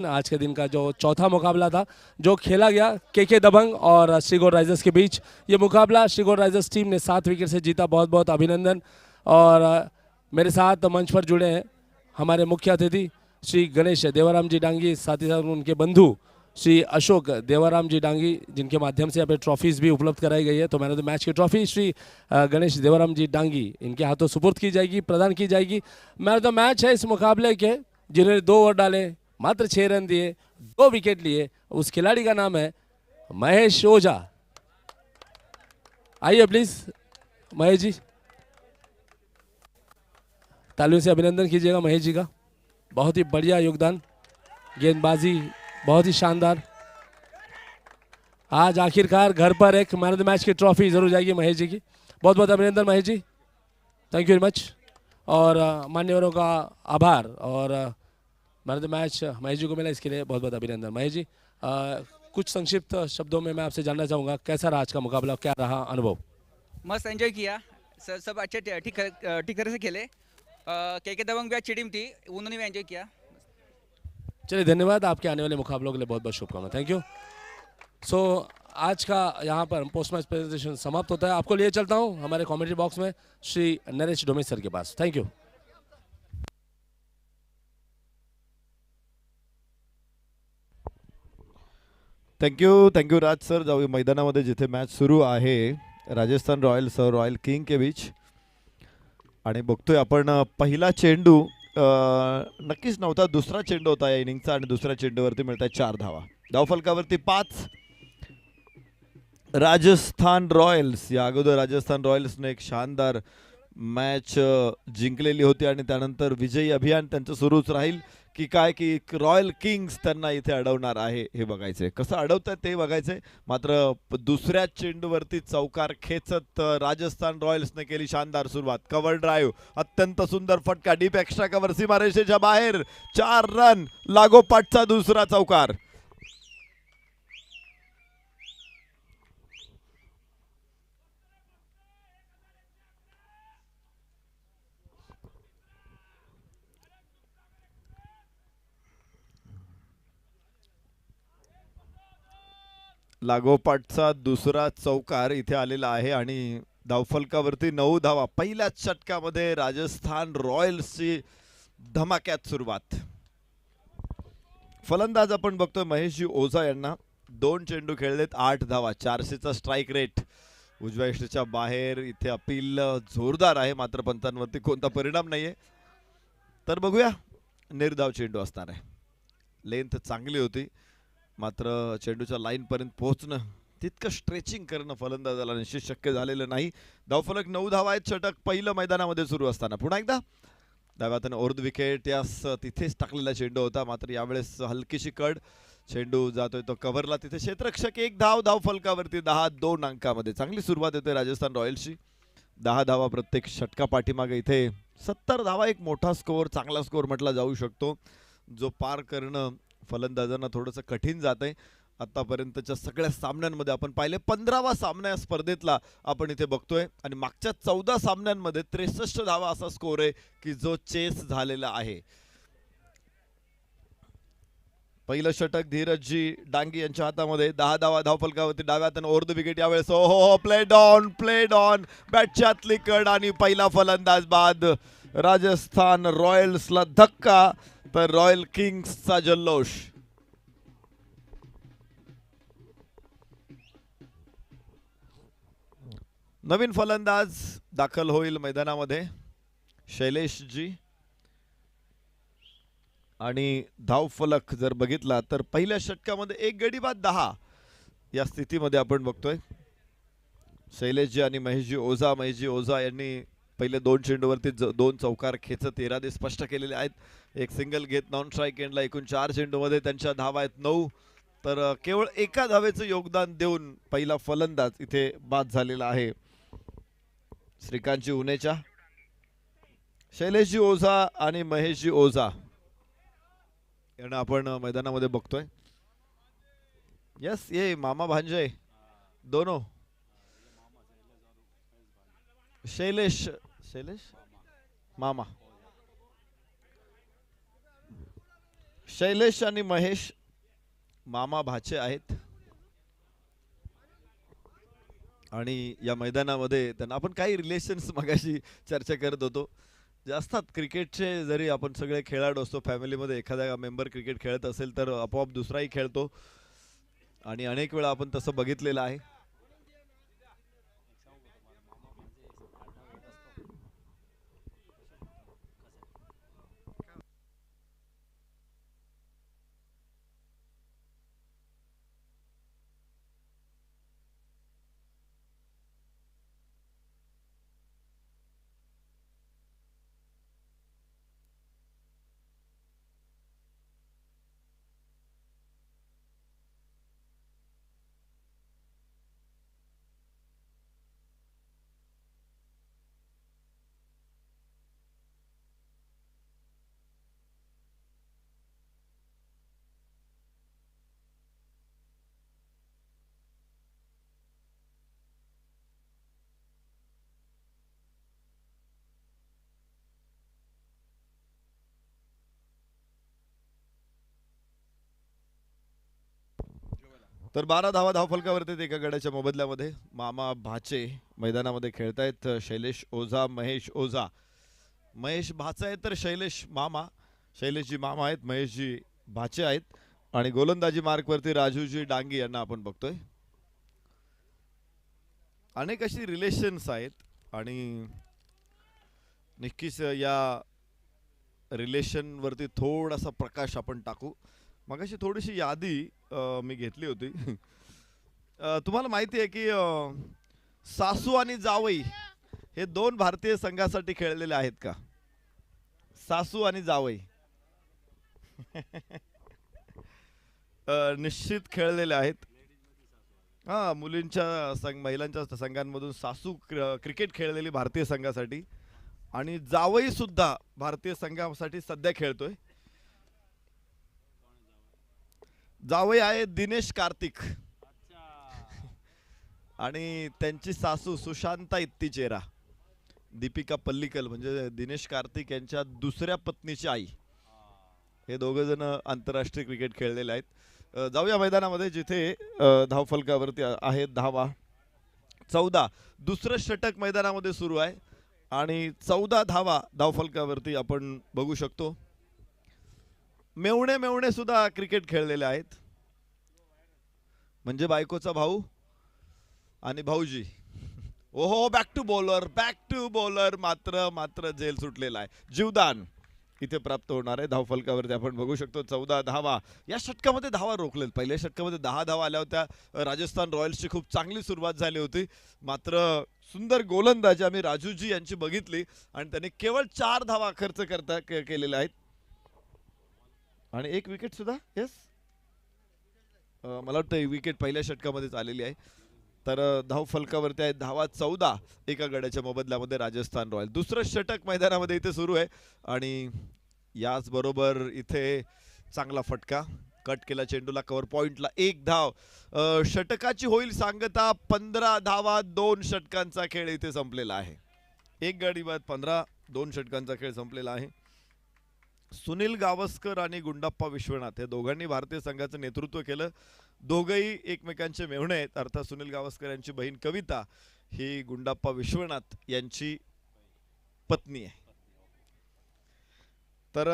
आज के दिन का जो चौथा मुकाबला था जो खेला गया के दबंग और श्रीगोर राइजर्स के बीच। ये मुकाबला श्रीगोर राइजर्स टीम ने 7 विकेट से जीता। बहुत बहुत अभिनंदन। और मेरे साथ मंच पर जुड़े हैं हमारे मुख्य अतिथि श्री गणेश देवाराम जी डांगी, साथ ही साथ उनके बंधु श्री अशोक देवाराम जी डांगी, जिनके माध्यम से यहाँ पे ट्रॉफीज भी उपलब्ध कराई गई है। तो मैन ऑफ द मैच की ट्रॉफी श्री गणेश देवाराम जी डांगी इनके हाथों सुपुर्द की जाएगी, प्रदान की जाएगी। मैन ऑफ द मैच है इस मुकाबले के जिन्होंने 2 ओवर डाले, मात्र 6 रन दिए, 2 विकेट लिए, उस खिलाड़ी का नाम है महेश ओझा। आइए प्लीज महेश जी, तालियों से अभिनंदन कीजिएगा महेश जी का। बहुत ही बढ़िया योगदान, गेंदबाजी बहुत ही शानदार। आज आखिरकार घर पर एक मैन ऑफ द मैच की ट्रॉफी जरूर जाएगी महेश जी की। बहुत बहुत अभिनंदन Mahesh ji, thank you very much. और मान्यवरों का आभार। और man of the match Mahesh ji को मिला, इसके लिए बहुत बहुत अभिनंदन महेश जी। कुछ संक्षिप्त शब्दों में मैं आपसे जानना चाहूँगा कैसा रहा आज का मुकाबला, क्या रहा अनुभव? मस्त एंजॉय किया सर, सब अच्छे ठीक तरह से खेले। के दबंग भी अच्छी टीम थी, उन्होंने भी एंजॉय किया। चलिए धन्यवाद, आपके आने वाले मुकाबलों के लिए बहुत बहुत शुभकामनाएं, थैंक यू। सो आज का यहाँ पर पोस्ट मैच प्रेजेंटेशन समाप्त होता है। आपको लिए चलता हूँ हमारे कमेंट्री बॉक्स में श्री नरेश डोमे सर के पास। Thank you. Thank you Raj sir. जाऊ मैदानामध्ये जिथे मॅच सुरू आहे राजस्थान रॉयल्स रॉयल किंग के बीच. आणि बघतोय आपण पहिला चेंडू नक्कीच नव्हता, दुसरा चेंडू होता या इनिंगचा आणि दुसऱ्या चेंडूवरती मिळत आहे 4 धावा. धावफलकावरती 5. राजस्थान रॉयल्स, या अगोदर राजस्थान रॉयल्सने एक शानदार मॅच जिंकलेली होती आणि त्यानंतर विजयी अभियान त्यांचं सुरूच राहील की काय, की रॉयल किंग्स त्यांना इथे अडवणार आहे हे बघायचंय, कसं अडवतात ते बघायचंय. मात्र दुसऱ्या चेंडूवरती चौकार खेचत राजस्थान रॉयल्सने केली शानदार सुरुवात. कव्हर ड्राईव्ह, अत्यंत सुंदर फटका, डीप एक्स्ट्रा कव्हर, सीमारेषेच्या बाहेर, 4 रन, लागोपाठचा दुसरा चौकार. लागोपाठचा दुसरा चौकार इथे आलेला आहे आणि धावफलकावरती 9 धावा. पहिल्याच षटकामध्ये राजस्थान रॉयल्सची धमाक्यात सुरुवात. फलंदाज आपण बघतोय महेशजी ओझा यांना. 2 चेंडू खेळलेत, 8 धावा, 400चा स्ट्राईक रेट. उजव्या यष्टीच्या बाहेर इथे अपील जोरदार आहे, मात्र पंचांवरती कोणता परिणाम नाहीये. तर बघूया, निर्धाव चेंडू असणार आहे. लेंथ चांगली होती, मात्र चेंडूच्या लाईन पर्यंत पोहोचणं, तितकं स्ट्रेचिंग करणं फलंदाजाला निश्चित शक्य झालेलं नाही. धावफलक 9 धावा आहेत. षटक पहिलं मैदानामध्ये सुरू असताना पुन्हा एकदा डाव्यातून अर्ध विकेट, यास तिथेच टाकलेला चेंडू होता, मात्र यावेळेस हलकीशी कड, चेंडू जातोय तो कव्हरला, तिथे क्षेत्ररक्षक 1 धाव. धावफलकावरती 10-2 अंकामध्ये चांगली सुरुवात येते राजस्थान रॉयल्सची. 10 धावा प्रत्येक षटका पाठीमागे इथे 70 धावा, एक मोठा स्कोअर, चांगला स्कोअर म्हटला जाऊ शकतो, जो पार करणं फलंदाजांना थोडंसं कठीण जात आहे. आतापर्यंतच्या सगळ्या सामन्यांमध्ये आपण पाहिले 15वा सामना या स्पर्धेतला आपण इथे बघतोय आणि मागच्या 14 सामन्यांमध्ये 63 धावा असा स्कोर आहे की जो चेस झालेला आहे. पहिलं षटक धीरजजी डांगी यांच्या हातामध्ये. 10 धावा धावफलकावरती डाव्यात आणि ओव्हर द विकेट यावेळेस. हो प्लेड ऑन बॅटच्या आतली कड आणि पहिला फलंदाज बाद. राजस्थान रॉयल्सला धक्का, तर रॉयल किंग्सचा जल्लोष. नवीन फलंदाज दाखल होईल मैदानामध्ये, शैलेशजी. आणि धावफलक जर बघितला तर पहिल्या षटकामध्ये 1 गडी बाद 10 या स्थितीमध्ये आपण बघतोय. शैलेशजी आणि महेशजी ओझा यांनी पहिले 2 चेंडूवरती 2 चौकार खेचत इरादे स्पष्ट केलेले आहेत. एक सिंगल घेत नॉन स्ट्राईक एंडला एकूण 4 चेंडूमध्ये त्यांच्या धावा आहेत 9. तर केवळ एका धावेचं योगदान देऊन पहिला फलंदाज इथे बाद झालेला आहे. श्रीकांतजी उनेच्या, शैलेशजी ओझा आणि महेशजी ओझा यांना आपण मैदानामध्ये बघतोय. यस, ये मामा भांजे दोनों. शैलेश मामा शैलेश आणि महेश मामा भाचे आहेत आणि या मैदानामध्ये त्यांना आपण काही रिलेशन्स मगाशी चर्चा करत होतो जे असतात क्रिकेटचे. जरी आपण सगळे खेळाडू असतो फॅमिलीमध्ये, एखादा मेंबर क्रिकेट खेळत असेल तर आपोआप दुसराही खेळतो आणि अनेक वेळा आपण तसं बघितलेलं आहे. तर 12 धावा धावफलकावरती एका गड्याच्या मोबदल्यामध्ये मामा भाचे मैदानामध्ये खेळतायत. शैलेश ओझा, महेश ओझा. महेश भाचा आहे तर शैलेश मामा. शैलेशजी मामा आहेत, महेशजी भाचे आहेत आणि गोलंदाजी मार्कवरती राजूजी डांगी यांना आपण बघतोय. अनेक अशी रिलेशन्स आहेत आणि नक्कीच या रिलेशनवरती थोडासा प्रकाश आपण टाकू. मगाशी थोडीशी यादी मी घेतली होती. तुम्हाला माहिती आहे की सासू आणि जावई हे दोन भारतीय संघासाठी खेळलेले आहेत का? सासू आणि जावई निश्चित खेळलेले आहेत. हा, मुलींच्या महिलांच्या संघांमधून सासू क्रिकेट खेळलेली भारतीय संघासाठी आणि जावई सुद्धा भारतीय संघासाठी सध्या खेळतोय. जावई आहे दिनेश कार्तिक आणि त्यांची सासू सुशांता इत्तीचेरा. दीपिका पल्लिकल म्हणजे दिनेश कार्तिक यांच्या दुसऱ्या पत्नीची आई. हे दोघं जण आंतरराष्ट्रीय क्रिकेट खेळलेले आहेत. जाऊया मैदानामध्ये जिथे धावफलकावरती आहेत धावा 14. दुसरं षटक मैदानामध्ये सुरू आहे आणि 14 धावा धावफलकावरती आपण बघू शकतो. मेवणे मेवणे सुद्धा क्रिकेट खेळलेले आहेत म्हणजे बायकोचा भाऊ आणि भाऊजी. ओहो, बॅक टू बॉलर. मात्र जेल सुटलेला आहे. जीवदान इथे प्राप्त होणार आहे. धावफलकावरती आपण बघू शकतो 14 धावा. या षटकामध्ये धावा रोखलेत. पहिल्या षटकामध्ये 10 धावा आल्या होत्या. राजस्थान रॉयल्सची खूप चांगली सुरुवात झाली होती. मात्र सुंदर गोलंदाजी आम्ही राजूजी यांची बघितली आणि त्यांनी केवळ 4 धावा खर्च केलेल्या आहेत आणि एक विकेट सुद्धा. येस, मला वाटतं विकेट पहिल्या षटकामध्येच आलेली आहे. तर धावफलकावरती आहे धावा 14 एका गड्याच्या मोबदल्यामध्ये राजस्थान रॉयल. दुसरं षटक मैदानामध्ये इथे सुरू आहे आणि याच बरोबर इथे चांगला फटका. कट केला चेंडूला, कव्हर पॉइंटला 1 धाव. षटकाची होईल सांगता 15 धावा. 2 षटकांचा खेळ इथे संपलेला आहे. एक गडी बाद 15, 2 षटकांचा खेळ संपलेला आहे. सुनील गावस्कर आणि गुंडाप्पा विश्वनाथ हे दोघांनी भारतीय संघाचं नेतृत्व केलं. दोघंही एकमेकांचे मेव्हणे आहेत. अर्थात सुनील गावस्कर यांची बहीण कविता ही गुंडाप्पा विश्वनाथ यांची पत्नी आहे. तर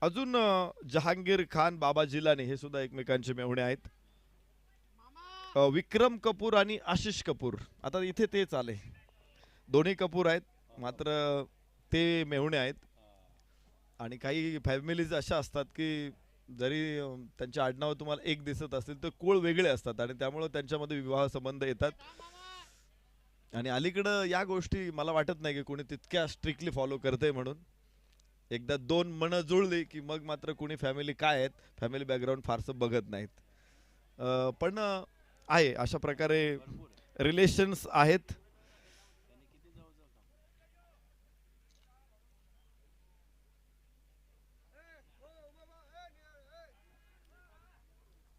अजून जहांगीर खान, बाबा जिलानी हे सुद्धा एकमेकांचे मेव्हणे आहेत. विक्रम कपूर आणि आशिष कपूर. आता इथे तेच आले, दोन्ही कपूर आहेत मात्र ते मेव्हणे आहेत. आणि काही फॅमिलीज अशा असतात की जरी त्यांच्या आडनाव तुम्हाला एक दिसत असतील तर कुळ वेगळे असतात आणि त्यामुळे त्यांच्यामध्ये विवाह संबंध येतात. आणि अलीकडं या गोष्टी मला वाटत नाही की कोणी तितक्या स्ट्रिक्टली फॉलो करते म्हणून. एकदा 2 मनं जुळली की मग मात्र कोणी फॅमिली काय आहेत, फॅमिली बॅकग्राऊंड फारसं बघत नाहीत. पण आहे अशा प्रकारे रिलेशन्स आहेत.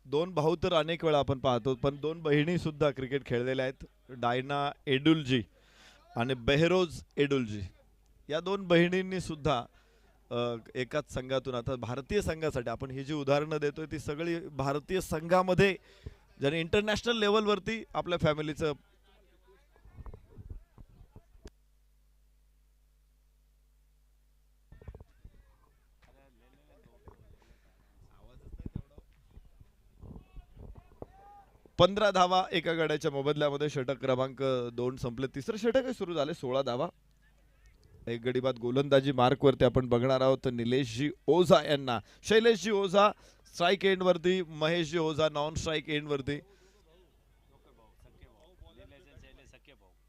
दोन भाऊ तर अनेक वेळा आपण पाहतो, पण 2 बहिणी सुद्धा क्रिकेट खेळलेल्या आहेत. डायना एडुलजी आणि बेहरोज एडुलजी या 2 बहिणींनी सुद्धा एकाच संघातून आता भारतीय संघासाठी आपण ही जी उदाहरणं देतोय ती सगळी भारतीय संघामध्ये ज्याने इंटरनॅशनल लेवलवरती आपल्या फॅमिलीचं पंधरा धावा एका गड्याच्या मोबदल्यामध्ये. षटक क्रमांक 2 संपले. तिसरं षटक सुरू झाले. 16 धावा. एक गडी बाद गोलंदाजी मार्क वरती आपण बघणार आहोत निलेशजी ओझा यांना. शैलेशजी ओझा स्ट्राईक एंड वरती, महेशजी ओझा नॉन स्ट्राईक एंड वरती.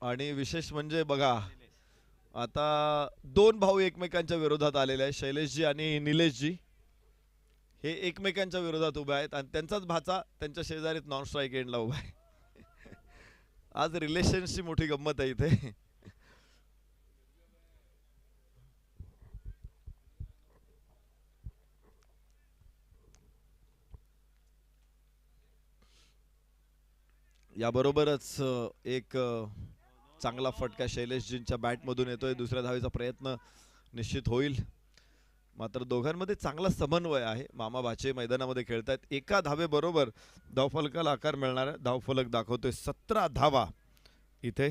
आणि विशेष म्हणजे बघा आता दोन भाऊ एकमेकांच्या विरोधात आलेले आहेत. शैलेशजी आणि निलेशजी हे एकमेकांच्या विरोधात उभे आहेत आणि त्यांचाच भाचा त्यांच्या शेजारीत नॉन स्ट्राईक एंडला उभा आहे. आज रिलेशनची मोठी गंमत आहे इथे. याबरोबरच एक चांगला फटका शैलेशजींच्या बॅटमधून येतोय. दुसऱ्या धावेचा प्रयत्न निश्चित होईल. मात्र दोघांमध्ये चांगला समन्वय आहे. मामा भाचे मैदानामध्ये खेळतात. एका धावेबरोबर धावफलकाला आकार मिळणार आहे. धावफलक दाखवतोय 17 धावा. इथे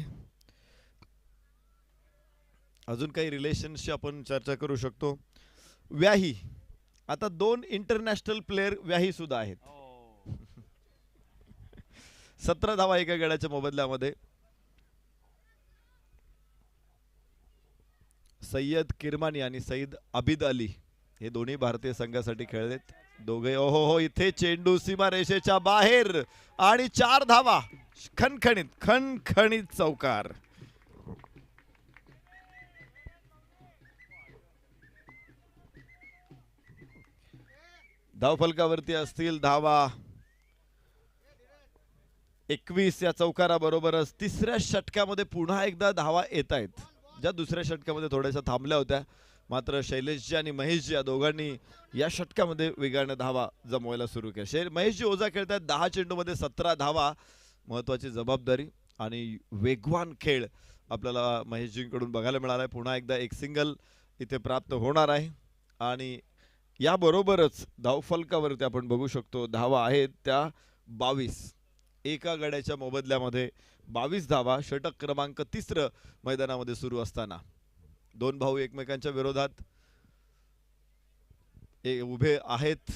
अजून काही रिलेशनशी आपण चर्चा करू शकतो. व्याही आता 2 इंटरनॅशनल प्लेयर व्याही सुद्धा आहेत. 17 धावा एका गड्याच्या मोबदल्यामध्ये. सय्यद किरमानी आणि सईद आबिद अली हे दोन्ही भारतीय संघासाठी खेळलेत. दोघे ओहो हो इथे चेंडू सीमा रेषेच्या बाहेर आणि 4 धावा. खणखणीत चौकार. धावफलकावरती असतील धावा 21. या चौकाराबरोबरच तिसऱ्या षटकामध्ये पुन्हा एकदा धावा येत आहेत. ज्या दुसऱ्या षटकामध्ये थोड्याशा थांबल्या होत्या. मात्र शैलेशजी आणि महेशजी या दोघांनी या षटकामध्ये वेगाने धावा जमवायला सुरू केल्या. महेशजी ओझा खेळतात. 10 चेंडूमध्ये 17 धावा. महत्वाची जबाबदारी आणि वेगवान खेळ आपल्याला महेशजींकडून बघायला मिळाला आहे. पुन्हा एकदा एक सिंगल इथे प्राप्त होणार आहे. आणि याबरोबरच धावफलकावरती आपण बघू शकतो धावा आहेत त्या 22. एका गड्याच्या मोबदल्यामध्ये 22 धावा. षटक क्रमांक 3 मैदानामध्ये सुरू असताना दोन भाऊ एकमेकांच्या विरोधात उभे आहेत.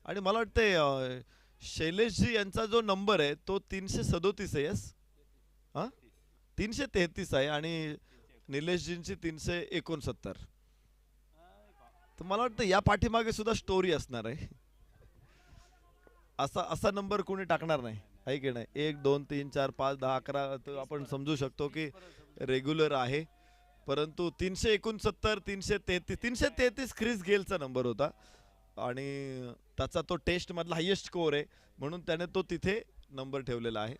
आणि मला वाटतंय शैलेशजी यांचा जो नंबर आहे तो 337 आहे. यस 333 आहे आणि निलेशजींची 369. तर मला वाटतं या पाठीमागे सुद्धा स्टोरी असणार आहे. असा नंबर कोणी टाकणार नाही आहे की नाही. 1 2 3 4 5 10 11 तर आपण समजू शकतो की रेग्युलर आहे. परंतु 369 333 ख्रिस गेलचा नंबर होता आणि त्याचा तो टेस्ट मधला हायेस्ट स्कोर आहे म्हणून त्याने तो तिथे नंबर ठेवलेला आहे.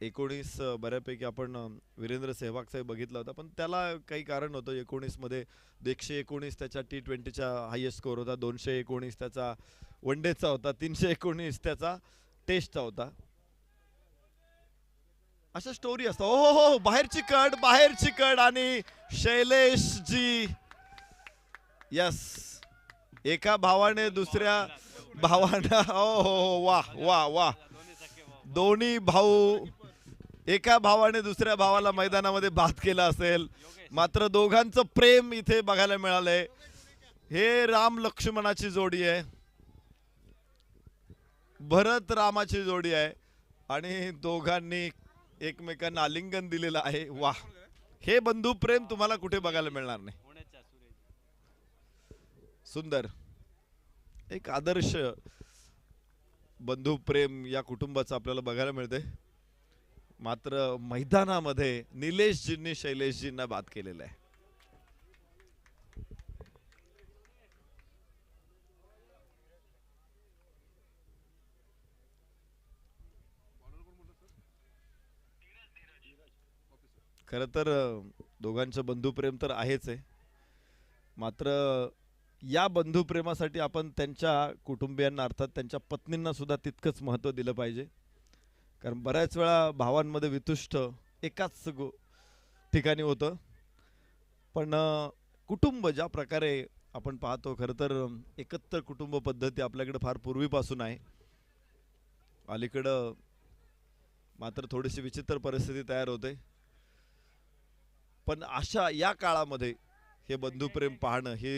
19 बऱ्यापैकी आपण वीरेंद्र सेहवागचा बघितला होता पण त्याला काही कारण होतं. 19 मध्ये 119 त्याच्या T20चा हायेस्ट स्कोर होता. 219 त्याचा वन डेचा होता. 319 त्याचा टेस्टचा होता. अशा स्टोरी असतात. हो हो बाहेरची कड आणि शैलेशजी यस एका भावाने दुसऱ्या भावाने हो वाह वाह वाह. दोन्ही भाऊ एका भावाने दुसऱ्या भावाला मैदानामध्ये बाद केला असेल. मात्र दोघांचं प्रेम इथे बघायला मिळालंय. हे राम लक्ष्मणाची जोडी आहे. भरत रामाची जोडी आहे आणि दोघांनी एकमेकांना आलिंगन दिलेलं आहे. वाह हे बंधू प्रेम तुम्हाला कुठे बघायला मिळणार नाही. सुंदर एक आदर्श बंधू प्रेम या कुटुंबाचं आपल्याला बघायला मिळते. मात्र मैदानामध्ये निलेशजींनी शैलेशजींना बाद केलेलं आहे. खरं तर दोघांचं बंधुप्रेम तर आहेच आहे. मात्र या बंधुप्रेमासाठी आपण त्यांच्या कुटुंबियांना अर्थात त्यांच्या पत्नींना सुद्धा तितकंच महत्त्व दिलं पाहिजे. कारण बऱ्याच वेळा भावांमध्ये वितुष्ट एकाच ठिकाणी होतं पण कुटुंब ज्या प्रकारे आपण पाहतो, खरं तर एकत्र कुटुंब पद्धती आपल्याकडे फार पूर्वीपासून आहे. अलीकडं मात्र थोडीशी विचित्र परिस्थिती तयार होते. पण अशा या काळामध्ये हे बंधुप्रेम पाहणं ही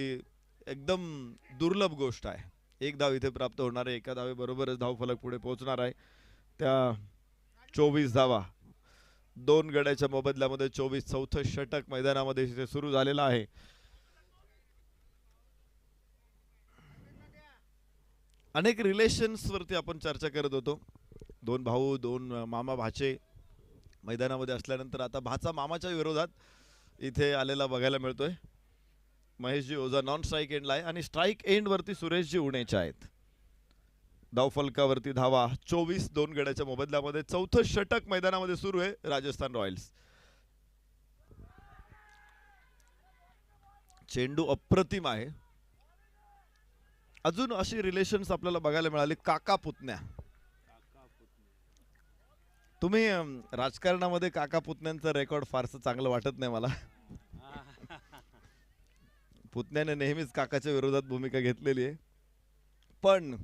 एकदम दुर्लभ गोष्ट आहे. एक धाव इथे प्राप्त होणार आहे, एका धावेबरोबरच धावफलक पुढे पोहोचणार आहे. त्या 24 धावा, 2 गड्याच्या मोबदल्यामध्ये 24. चौथं षटक मैदानामध्ये इथे सुरू झालेलं आहे. अनेक रिलेशन्स वरती आपण चर्चा करत होतो. 2 भाऊ, 2 मामा भाचे मैदानामध्ये असल्यानंतर आता भाचा मामाच्या विरोधात इथे आलेला बघायला मिळतोय. महेशजी ओझा नॉन स्ट्राईक एंडला आहे आणि स्ट्राईक एंड वरती सुरेशजी उणेच्या आहेत. धावफलकावरती धावा 24, 2 गड्याच्या मोबदल्यामध्ये. चौथं षटक मैदानामध्ये सुरू आहे राजस्थान रॉयल्स. चेंडू अप्रतिम आहे. अजून अशी रिलेशन्स आपल्याला बघायला मिळाली. काका पुतण्या. तुम्ही राजकारणामध्ये काका पुतण्यांचं रेकॉर्ड फारसं चांगलं वाटत नाही मला. पुतण्याने नेहमीच काकाच्या विरोधात भूमिका घेतलेली आहे. पण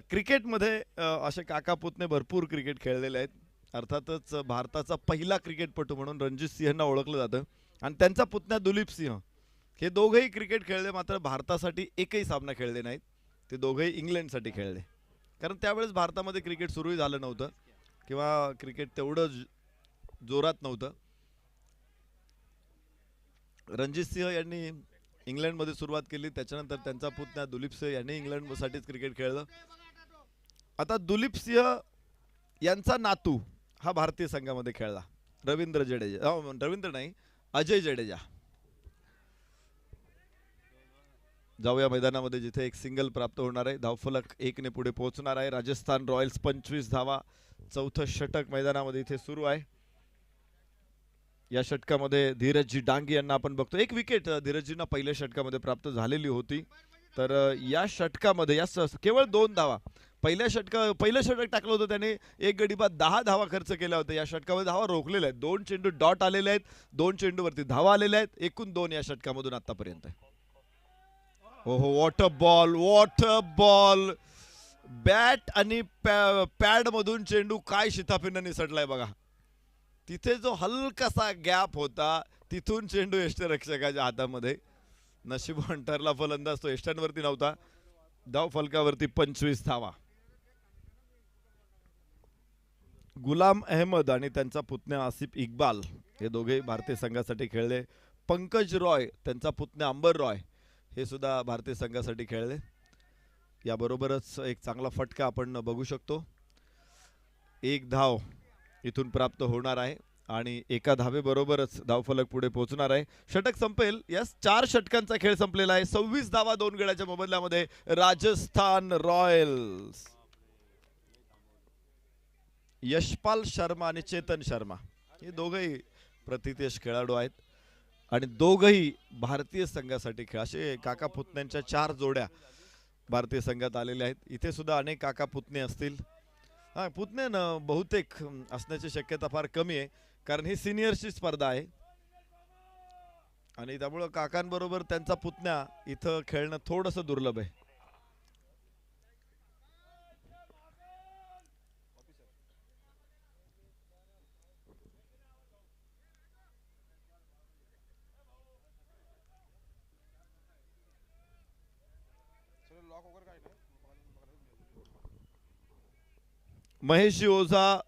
क्रिकेटमध्ये असे काका पुतणे भरपूर क्रिकेट खेळलेले आहेत. अर्थातच भारताचा पहिला क्रिकेटपटू म्हणून रणजित सिंहना ओळखलं जातं आणि त्यांचा पुतण्या दुलीप सिंह. हे दोघेही क्रिकेट खेळले, मात्र भारतासाठी एकही सामना खेळले नाहीत. ते दोघेही इंग्लंडसाठी खेळले, कारण त्यावेळेस भारतामध्ये क्रिकेट सुरूही झालं नव्हतं किंवा क्रिकेट तेवढं जोरात नव्हतं. रणजित सिंह यांनी इंग्लंडमध्ये सुरुवात केली, त्याच्यानंतर त्यांचा पुतण्या दुलीप सिंह यांनी इंग्लंडसाठीच क्रिकेट खेळलं. आता दुलीप सिंह यांचा नातू हा भारतीय संघामध्ये खेळला, रवींद्र जडेजा. रवींद्र नाही, अजय जडेजा. जाऊया मैदानामध्ये, जिथे एक सिंगल प्राप्त होणार आहे. धावफलक 1 ने पुढे पोहोचणार आहे. राजस्थान रॉयल्स 25 धावा. चौथं षटक मैदानामध्ये इथे सुरू आहे. या षटकामध्ये धीरजजी डांगे यांना आपण बघतो. एक विकेट धीरजजींना पहिल्या षटकामध्ये प्राप्त झालेली होती. तर या षटकामध्ये केवळ 2 धावा. पहिलं षटक टाकलं होतं त्याने, एक गडी बाद 10 धावा खर्च केल्या होत्या. या षटकामध्ये धावा रोखलेल्या आहेत. 2 चेंडू डॉट आलेले आहेत, 2 चेंडूवरती धावा आलेल्या आहेत. एकूण 2 या षटकामधून आतापर्यंत. ओहो, what a ball, what a ball. Bat आणि पॅड मधून चेंडू काय शिताफीनं निसटलाय बघा. तिथे जो हलकासा गॅप होता, तिथून चेंडू यष्टीरक्षकाच्या हातामध्ये. नशिबवान ठरला फलंदाज, तो यष्ट्यांवरती नव्हता. धाव फलकावरती 25 धावा. गुलाम अहमद आणि त्यांचा पुतण्या आसिफ इक्बाल हे दोघे भारतीय संघासाठी खेळले. पंकज रॉय, त्यांचा पुतण्या अंबर रॉय, हे सुद्धा भारतीय संघासाठी खेळले. याबरोबरच एक चांगला फटका आपण बघू शकतो. 1 धाव इथून प्राप्त होणार आहे आणि एका धावेबरोबरच धावफलक पुढे पोहोचणार आहे. षटक संपेल. यस, 4 षटकांचा खेळ संपलेला आहे. 26 धावा 2 गड्याच्या मोबदल्यामध्ये राजस्थान रॉयल्स. यशपाल शर्मा आणि चेतन शर्मा हे दोघेही प्रतिथयश खेळाडू आहेत आणि दोघेही भारतीय संघासाठी खेळ. असे काका पुतण्यांच्या 4 जोड्या भारतीय संघात आलेल्या आहेत. इथे सुद्धा अनेक काका पुतणे असतील. हा, पुतणे बहुतेक असण्याची शक्यता फार कमी आहे, कारण ही सिनियरची स्पर्धा आहे आणि त्यामुळं काकांबरोबर त्यांचा पुतण्या इथं खेळणं थोडंसं दुर्लभ आहे. महेशजी ओझा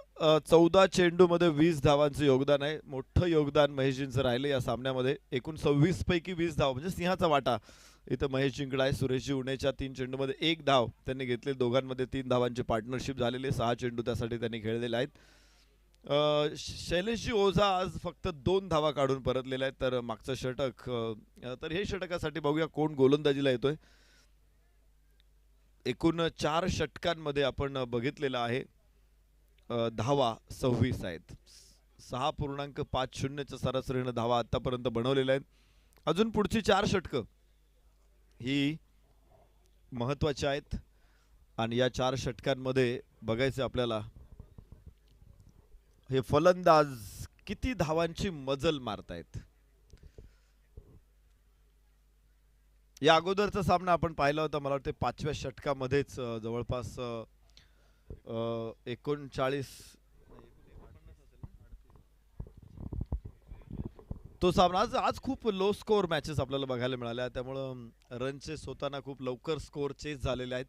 14 चेंडूमध्ये 20 धावांचं योगदान आहे. मोठं योगदान महेशजींचं राहिलं या सामन्यामध्ये. एकूण 26 पैकी 20 धाव म्हणजे सिंहाचा वाटा इथं महेशजींकडे आहे. सुरेशजी उणेच्या 3 चेंडूमध्ये 1 धाव त्यांनी घेतले. दोघांमध्ये 3 धावांची पार्टनरशिप झालेली. 6 चेंडू त्यासाठी त्यांनी खेळलेले आहेत. शैलेशजी ओझा आज फक्त 2 धावा काढून परतलेले आहेत. तर मागचं षटक, तर हे षटकासाठी बघूया कोण गोलंदाजीला येतोय. एकूण 4 षटकांमध्ये आपण बघितलेलं आहे धावा 26 आहेत. 6.50च्या सरासरीने धावा आतापर्यंत बनवलेल्या आहेत. अजून पुढची 4 षटकं ही महत्वाची आहेत आणि या 4 षटकांमध्ये बघायचं आपल्याला हे फलंदाज किती धावांची मजल मारतायत. या अगोदरचा सामना आपण पाहिला होता, मला वाटते 5व्या षटकामध्येच जवळपास 39 तो सामना. आज आज खूप लो स्कोअर मॅचेस आपल्याला बघायला मिळाल्या, त्यामुळं रनचे होताना खूप लवकर स्कोअर चेस झालेले आहेत.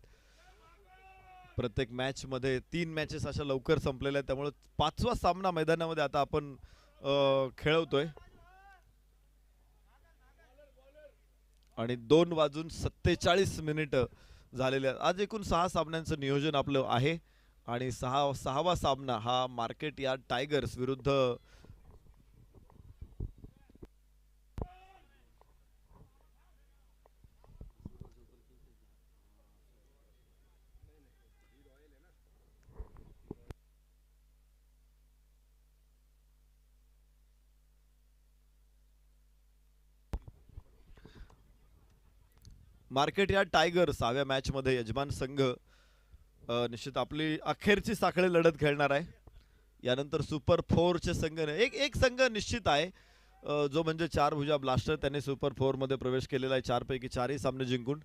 प्रत्येक मॅच मध्ये 3 मॅचेस अशा लवकर संपलेल्या आहेत, त्यामुळे 5वा सामना मैदानामध्ये आता आपण खेळवतोय आणि 2:47 झालेले आहेत. आज एकूण 6 सामन्यांचं नियोजन आपलं आहे आणि 6वा सामना हा मार्केट यार्ड टायगर्स विरुद्ध मार्केट यार्ड टायगर्स 6व्या मॅच मध्ये यजमान संघ निश्चित आपली अखेरची साखळी लढत खेळणार आहे. यानंतर सुपर 4 चे संघ एक संघ निश्चित आहे, जो म्हणजे 4 भुजा ब्लास्टर. त्यांनी सुपर 4 मध्ये प्रवेश केलेला आहे, 4 पैकी 4ही सामने जिंकून.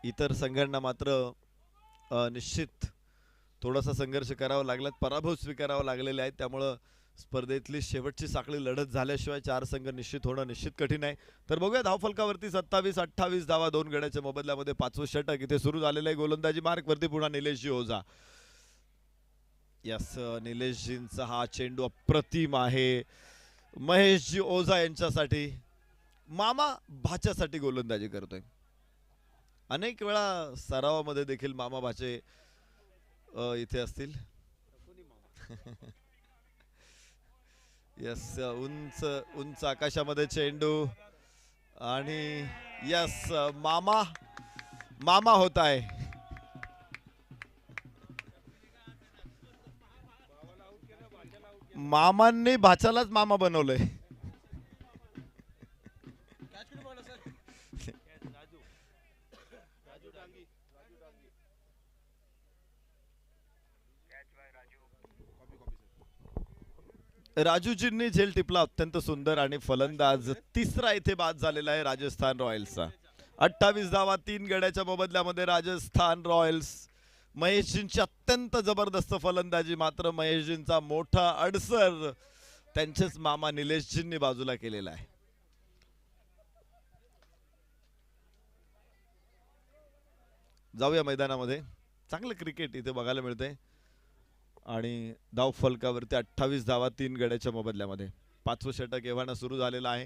इतर संघांना मात्र निश्चित थोडासा संघर्ष करावा लागला, पराभव स्वीकारावा लागलेले आहेत. त्यामुळं स्पर्धेतली शेवटची साखळी लढत झाल्याशिवाय 4 संघ निश्चित होणं निश्चित कठीण आहे. तर बघूया धावफलकावरती 27-28 धावा 2 गड्याच्या मोबदल्यामध्ये 5वं षटक इथे सुरू झालेलं आहे. गोलंदाजी मार्क वरती पुन्हा निलेशजी ओझा. यस, निलेशजींचा हा चेंडू अप्रतिम आहे. महेशजी ओझा यांच्यासाठी, मामा भाच्यासाठी गोलंदाजी करतोय. अनेक वेळा सरावामध्ये देखील मामा भाचे इथे असतील. यस, उंच उंच आकाशामध्ये चेंडू आणि यस, मामा मामा होत आहे. मामांनी भाच्यालाच मामा बनवलंय. राजूजींनी झेल टिपला अत्यंत सुंदर आणि फलंदाज तिसरा इथे बाद झालेला आहे राजस्थान रॉयल्सचा. 28 धावा 3 गड्याच्या मोबदल्यामध्ये राजस्थान रॉयल्स. महेशजींची अत्यंत जबरदस्त फलंदाजी, मात्र महेशजींचा मोठा अडसर त्यांचेच मामा निलेशजींनी बाजूला केलेला आहे. जाऊया मैदानामध्ये. चांगलं क्रिकेट इथे बघायला मिळते आणि धाव फलकावरती 28 धावा 3 गड्याच्या मोबदल्यामध्ये 5वं षटक एव्हाना सुरू झालेलं आहे.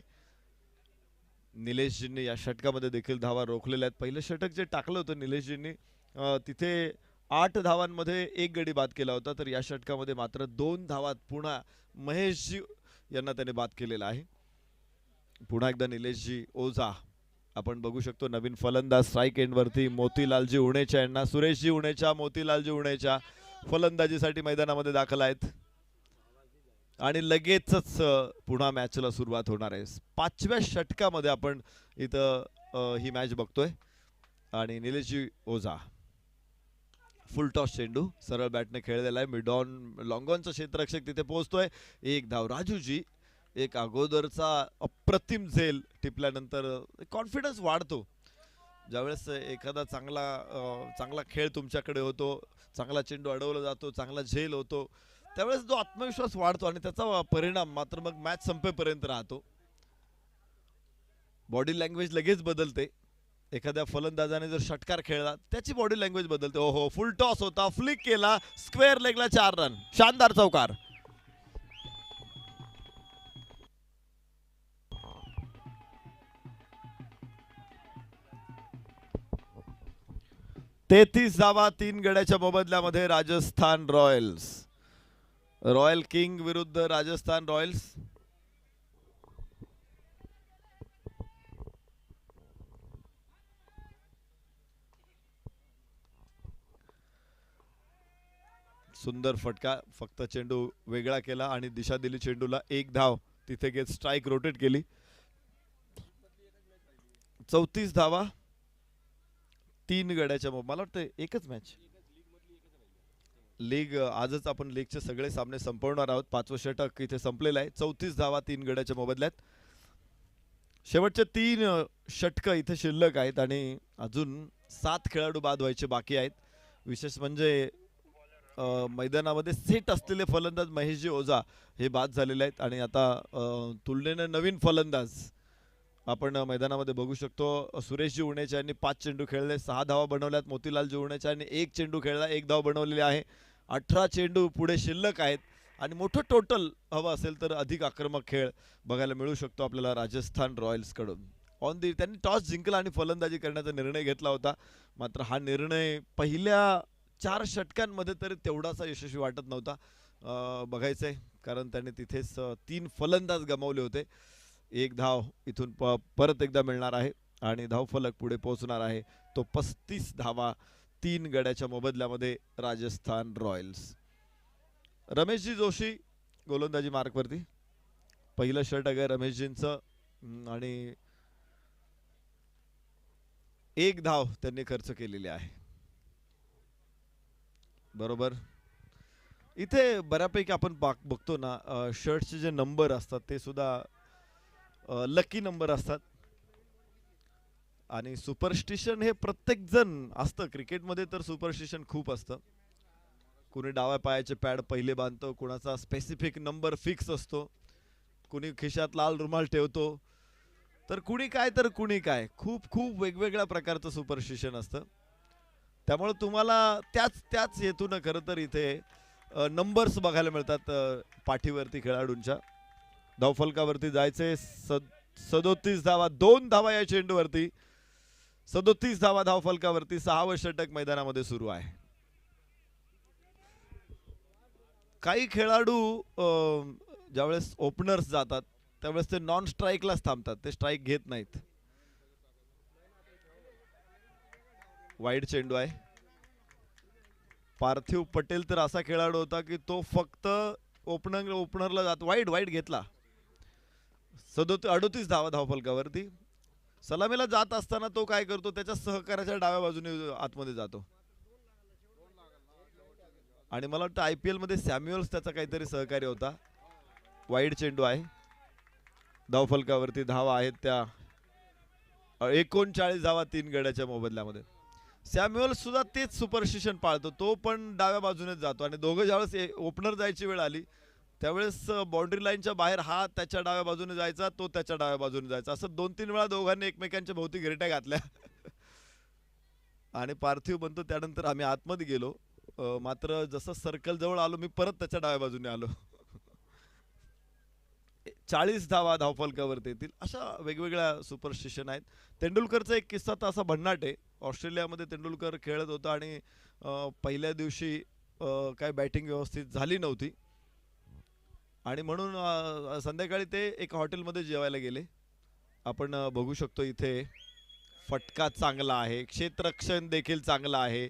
निलेशजींनी या षटकामध्ये देखील धावा रोखलेल्या आहेत. पहिलं षटक जे टाकलं होतं निलेशजींनी, तिथे 8 धावांमध्ये 1 गडी बाद केला होता, तर या षटकामध्ये मात्र 2 धावात पुन्हा महेशजी यांना त्याने बाद केलेला आहे. पुन्हा एकदा निलेशजी ओझा आपण बघू शकतो. नवीन फलंदाज स्ट्राईक एंड वरती मोतीलालजी उणेच्या यांना, सुरेशजी उणेच्या, मोतीलालजी उणेच्या फलंदाजीसाठी मैदानामध्ये दाखल आहेत आणि लगेचच पुन्हा मॅचला सुरुवात होणार आहे. 5व्या षटकामध्ये आपण इथं ही मॅच बघतोय आणि निलेशजी ओझा फुल टॉस चेंडू सरळ बॅटने खेळलेला आहे. मिडॉन लॉंगॉनचा क्षेत्ररक्षक तिथे पोहोचतोय. 1 धाव. राजूजी एक अगोदरचा अप्रतिम झेल टिपल्यानंतर कॉन्फिडन्स वाढतो. ज्यावेळेस एखादा चांगला खेळ तुमच्याकडे होतो, चांगला चेंडू अडवला जातो, चांगला झेल होतो, त्यावेळेस जो आत्मविश्वास वाढतो आणि त्याचा परिणाम मात्र मग मॅच संपेपर्यंत राहतो. बॉडी लँग्वेज लगेच बदलते. एखाद्या फलंदाजाने जर षटकार खेळला त्याची बॉडी लँग्वेज बदलते. ओहो, फुल टॉस होता, फ्लिक केला, स्क्वेअर लेगला 4 रन, शानदार चौकार. तेहतीस धावा 3 गड्याच्या मोबदल्यामध्ये राजस्थान रॉयल्स. रॉयल किंग विरुद्ध राजस्थान रॉयल्स. सुंदर फटका, फक्त चेंडू वेगळा केला आणि दिशा दिली चेंडूला. 1 धाव तिथे घेत स्ट्राइक रोटेट केली. 34 धावा 3 गड्याच्या मला वाटतं एकच मॅच लीग. आजच आपण लीगचे सगळे सामने संपवणार आहोत. 5वं षटक इथे संपलेलं आहे. 34 धावा 3 गड्याच्या मोबदल्यात. शेवटचे 3 षटकं इथे शिल्लक आहेत आणि अजून 7 खेळाडू बाद व्हायचे बाकी आहेत. विशेष म्हणजे मैदानामध्ये सेट असलेले फलंदाज महेशजी ओझा हे बाद झालेले आहेत आणि आता तुलनेनं नवीन फलंदाज आपण मैदानामध्ये बघू शकतो. सुरेशजी उणेच्या यांनी 5 चेंडू खेळले, 6 धावा बनवल्यात. मोतीलालजी उणेच्या यांनी 1 चेंडू खेळला, 1 धाव बनवलेली आहे. 18 चेंडू पुढे शिल्लक आहेत आणि मोठं टोटल हवं असेल तर अधिक आक्रमक खेळ बघायला मिळू शकतो आपल्याला राजस्थान रॉयल्स कडून. त्यांनी टॉस जिंकला आणि फलंदाजी करण्याचा निर्णय घेतला होता. मात्र हा निर्णय पहिल्या 4 षटकांमध्ये तरी तेवढासा यशस्वी वाटत नव्हता. बघायचंय कारण त्यांनी तिथेच 3 फलंदाज गमावले होते. 1 धाव इथून परत एकदा मिळणार आहे आणि धावफलक पुढे पोहोचणार आहे. तो 35 धावा 3 गड्याच्या मोबदल्यामध्ये राजस्थान रॉयल्स. रमेशजी जोशी गोलंदाजी मार्कवरती. पहिलं षटक आहे रमेशजींचं आणि 1 धाव त्यांनी खर्च केलेली आहे. बरोबर. इथे बऱ्यापैकी आपण बघतो ना शर्टचे जे नंबर असतात ते सुद्धा लकी नंबर असतात आणि सुपरस्टिशन हे प्रत्येक जण असतं. क्रिकेटमध्ये तर सुपरस्टिशन खूप असतं. कुणी डाव्या पायाचे पॅड पहिले बांधतो, कुणाचा स्पेसिफिक नंबर फिक्स असतो, कुणी खिशात लाल रुमाल ठेवतो, तर कुणी काय तर कुणी काय. खूप खूप वेगवेगळ्या प्रकारचं सुपरस्टिशन असतं. त्यामुळे तुम्हाला त्याच हेतून खरं तर इथे नंबर्स बघायला मिळतात पाठीवरती खेळाडूंच्या. धावफलकावरती जायचे 37 धावा, 2 धावा या चेंडूवरती. 37 धावा धावफलकावरती. 6वं षटक मैदानामध्ये सुरू आहे. काही खेळाडू ज्यावेळेस ओपनर्स जातात त्यावेळेस ते नॉन स्ट्राईकलाच थांबतात, ते स्ट्राईक घेत नाहीत. वाईड चेंडू आहे. पार्थिव पटेल तर असा खेळाडू होता की तो फक्त ओपनरला जात. वाईड घेतला. 38 धावा धावफलकावरती. सलामीला जात असताना तो काय करतो, त्याच्या सहकार्याच्या डाव्या बाजूने आतमध्ये जातो आणि मला वाटतं IPL मध्ये सॅम्युअल्स त्याचा काहीतरी सहकारी होता. वाईड चेंडू आहे. धावफलकावरती धावा आहेत त्या 39 धावा 3 गड्याच्या मोबदल्यामध्ये. सॅम्युअल्स सुद्धा तेच सुपरस्टिशन पाळतो. तो पण डाव्या बाजूनेच जातो आणि दोघं ज्यावेळेस ओपनर जायची वेळ आली त्यावेळेस बाउंड्री लाईनच्या बाहेर हा त्याच्या डाव्या बाजूने जायचा, तो त्याच्या डाव्या बाजूने जायचा. असं 2-3 वेळा दोघांनी एकमेकांच्या भोवती गिरट्या घातल्या आणि पार्थिव म्हणतो त्यानंतर आम्ही आतमध्ये गेलो. मात्र जसं सर्कल जवळ आलो मी परत त्याच्या डाव्या बाजूने आलो. 40 धावा धावफलकावरती येतील. अशा वेगवेगळ्या सुपरस्टिशन आहेत. तेंडुलकरचा एक किस्सा तर असा भन्नाट आहे. ऑस्ट्रेलियामध्ये तेंडुलकर खेळत होता आणि पहिल्या दिवशी काय बॅटिंग व्यवस्थित झाली नव्हती आणि म्हणून संध्याकाळी ते एका हॉटेलमध्ये जेवायला गेले. आपण बघू शकतो इथे फटका चांगला आहे, क्षेत्ररक्षण देखील चांगला आहे.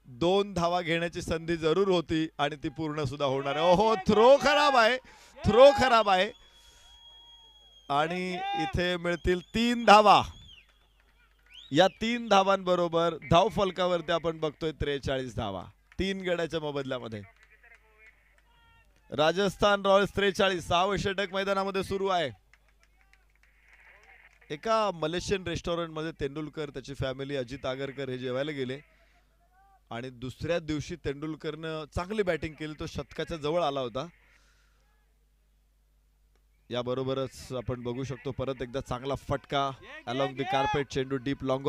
2 धावा घेण्याची संधी जरूर होती आणि ती पूर्ण सुद्धा होणार आहे. ओहो, थ्रो खराब आहे आणि इथे मिळतील 3 धावा. या 3 धावांबरोबर धावफलकावरती आपण बघतोय 43 धावा 3 गड्याच्या मोबदल्यामध्ये. राजस्थान रॉयल्स 43. 6वं षटक मैदानामध्ये सुरू आहे. एका मलेशियन रेस्टॉरंट मध्ये तेंडुलकर, त्याची फॅमिली, अजित आगरकर हे जेवायला गेले आणि दुसऱ्या दिवशी तेंडुलकरनं चांगली बॅटिंग केली. तो शतकाच्या जवळ आला होता. याबरोबरच आपण बघू शकतो परत एकदा चांगला फटका अलॉंग द कार्पेट चेंडू डीप लॉंग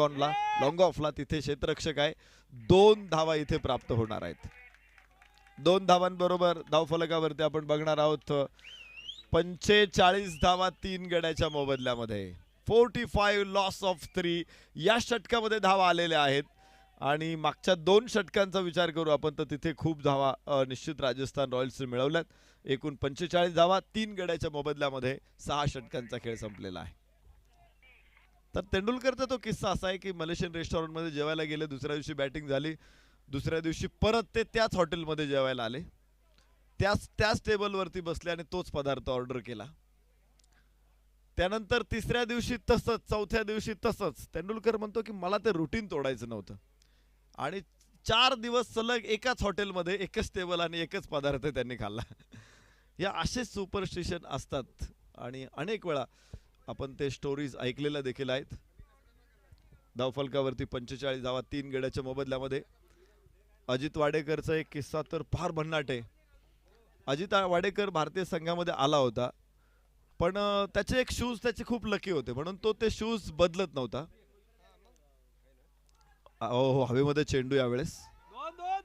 ऑफला. तिथे क्षेत्ररक्षक आहे. 2 धावा इथे प्राप्त होणार आहेत. 2 धावांबरोबर धावफलकावरती आपण बघणार आहोत 45 धावा 3 गड्याच्या मोबदल्यामध्ये. 45 लॉस ऑफ 3 या षटकामध्ये धावा आलेल्या आहेत आणि मागच्या 2 षटकांचा विचार करू आपण तर तिथे खूप धावा निश्चित राजस्थान रॉयल्सने मिळवल्यात. एकूण 45 धावा 3 गड्याच्या मोबदल्यामध्ये 6 षटकांचा खेळ संपलेला आहे. तर तेंडुलकरचा तो किस्सा असा आहे की मलेशियन रेस्टॉरंटमध्ये जेवायला गेले, दुसऱ्या दिवशी बॅटिंग झाली, दुसऱ्या दिवशी परत ते त्याच हॉटेलमध्ये जेवायला आले, त्याच टेबलवरती बसले आणि तोच पदार्थ ऑर्डर केला. त्यानंतर तिसऱ्या दिवशी तसंच, चौथ्या दिवशी तसंच. तेंडुलकर म्हणतो की मला ते रुटीन तोडायचं नव्हतं आणि 4 दिवस सलग एकाच हॉटेलमध्ये एकच टेबल आणि एकच पदार्थ त्यांनी खाल्ला. या असे सुपरस्टिशन असतात आणि अनेक वेळा आपण ते स्टोरीज ऐकलेल्या देखील आहेत. धावफलकावरती 45 धावा 3 गड्याच्या मोबदल्यामध्ये. अजित वाडेकरचा एक किस्सा तर फार भन्नाट आहे. अजित वाडेकर भारतीय संघामध्ये आला होता, पण त्याचे एक शूज त्याचे खूप लकी होते म्हणून तो ते शूज बदलत नव्हता. हो, हवेमध्ये चेंडू यावेळेस.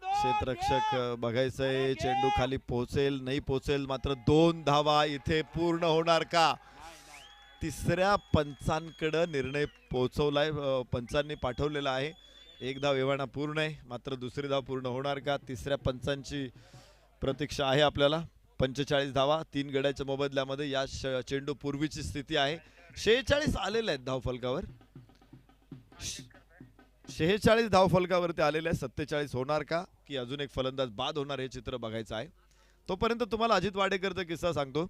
क्षेत्ररक्षक बघायचंय चेंडू खाली पोहोचेल नाही पोहोचेल, मात्र 2 धावा इथे पूर्ण होणार का? तिसऱ्या पंचांकडे निर्णय पोहोचवलाय, पंचांनी पाठवलेला आहे. 1 धाव एव्हाना पूर्ण आहे, मात्र दुसरी धाव पूर्ण होणार का? तिसऱ्या पंचांची प्रतीक्षा आहे आपल्याला. 45 धावा 3 गड्याच्या मोबदल्यामध्ये. या चेंडू पूर्वीची स्थिती आहे. 46 आलेले आहेत धावफलकावर. 46 धावफलकावरती आलेले आहेत. 47 होणार का की अजून एक फलंदाज बाद होणार हे चित्र बघायचं आहे. तोपर्यंत तुम्हाला अजित वाडेकरचा किस्सा सांगतो.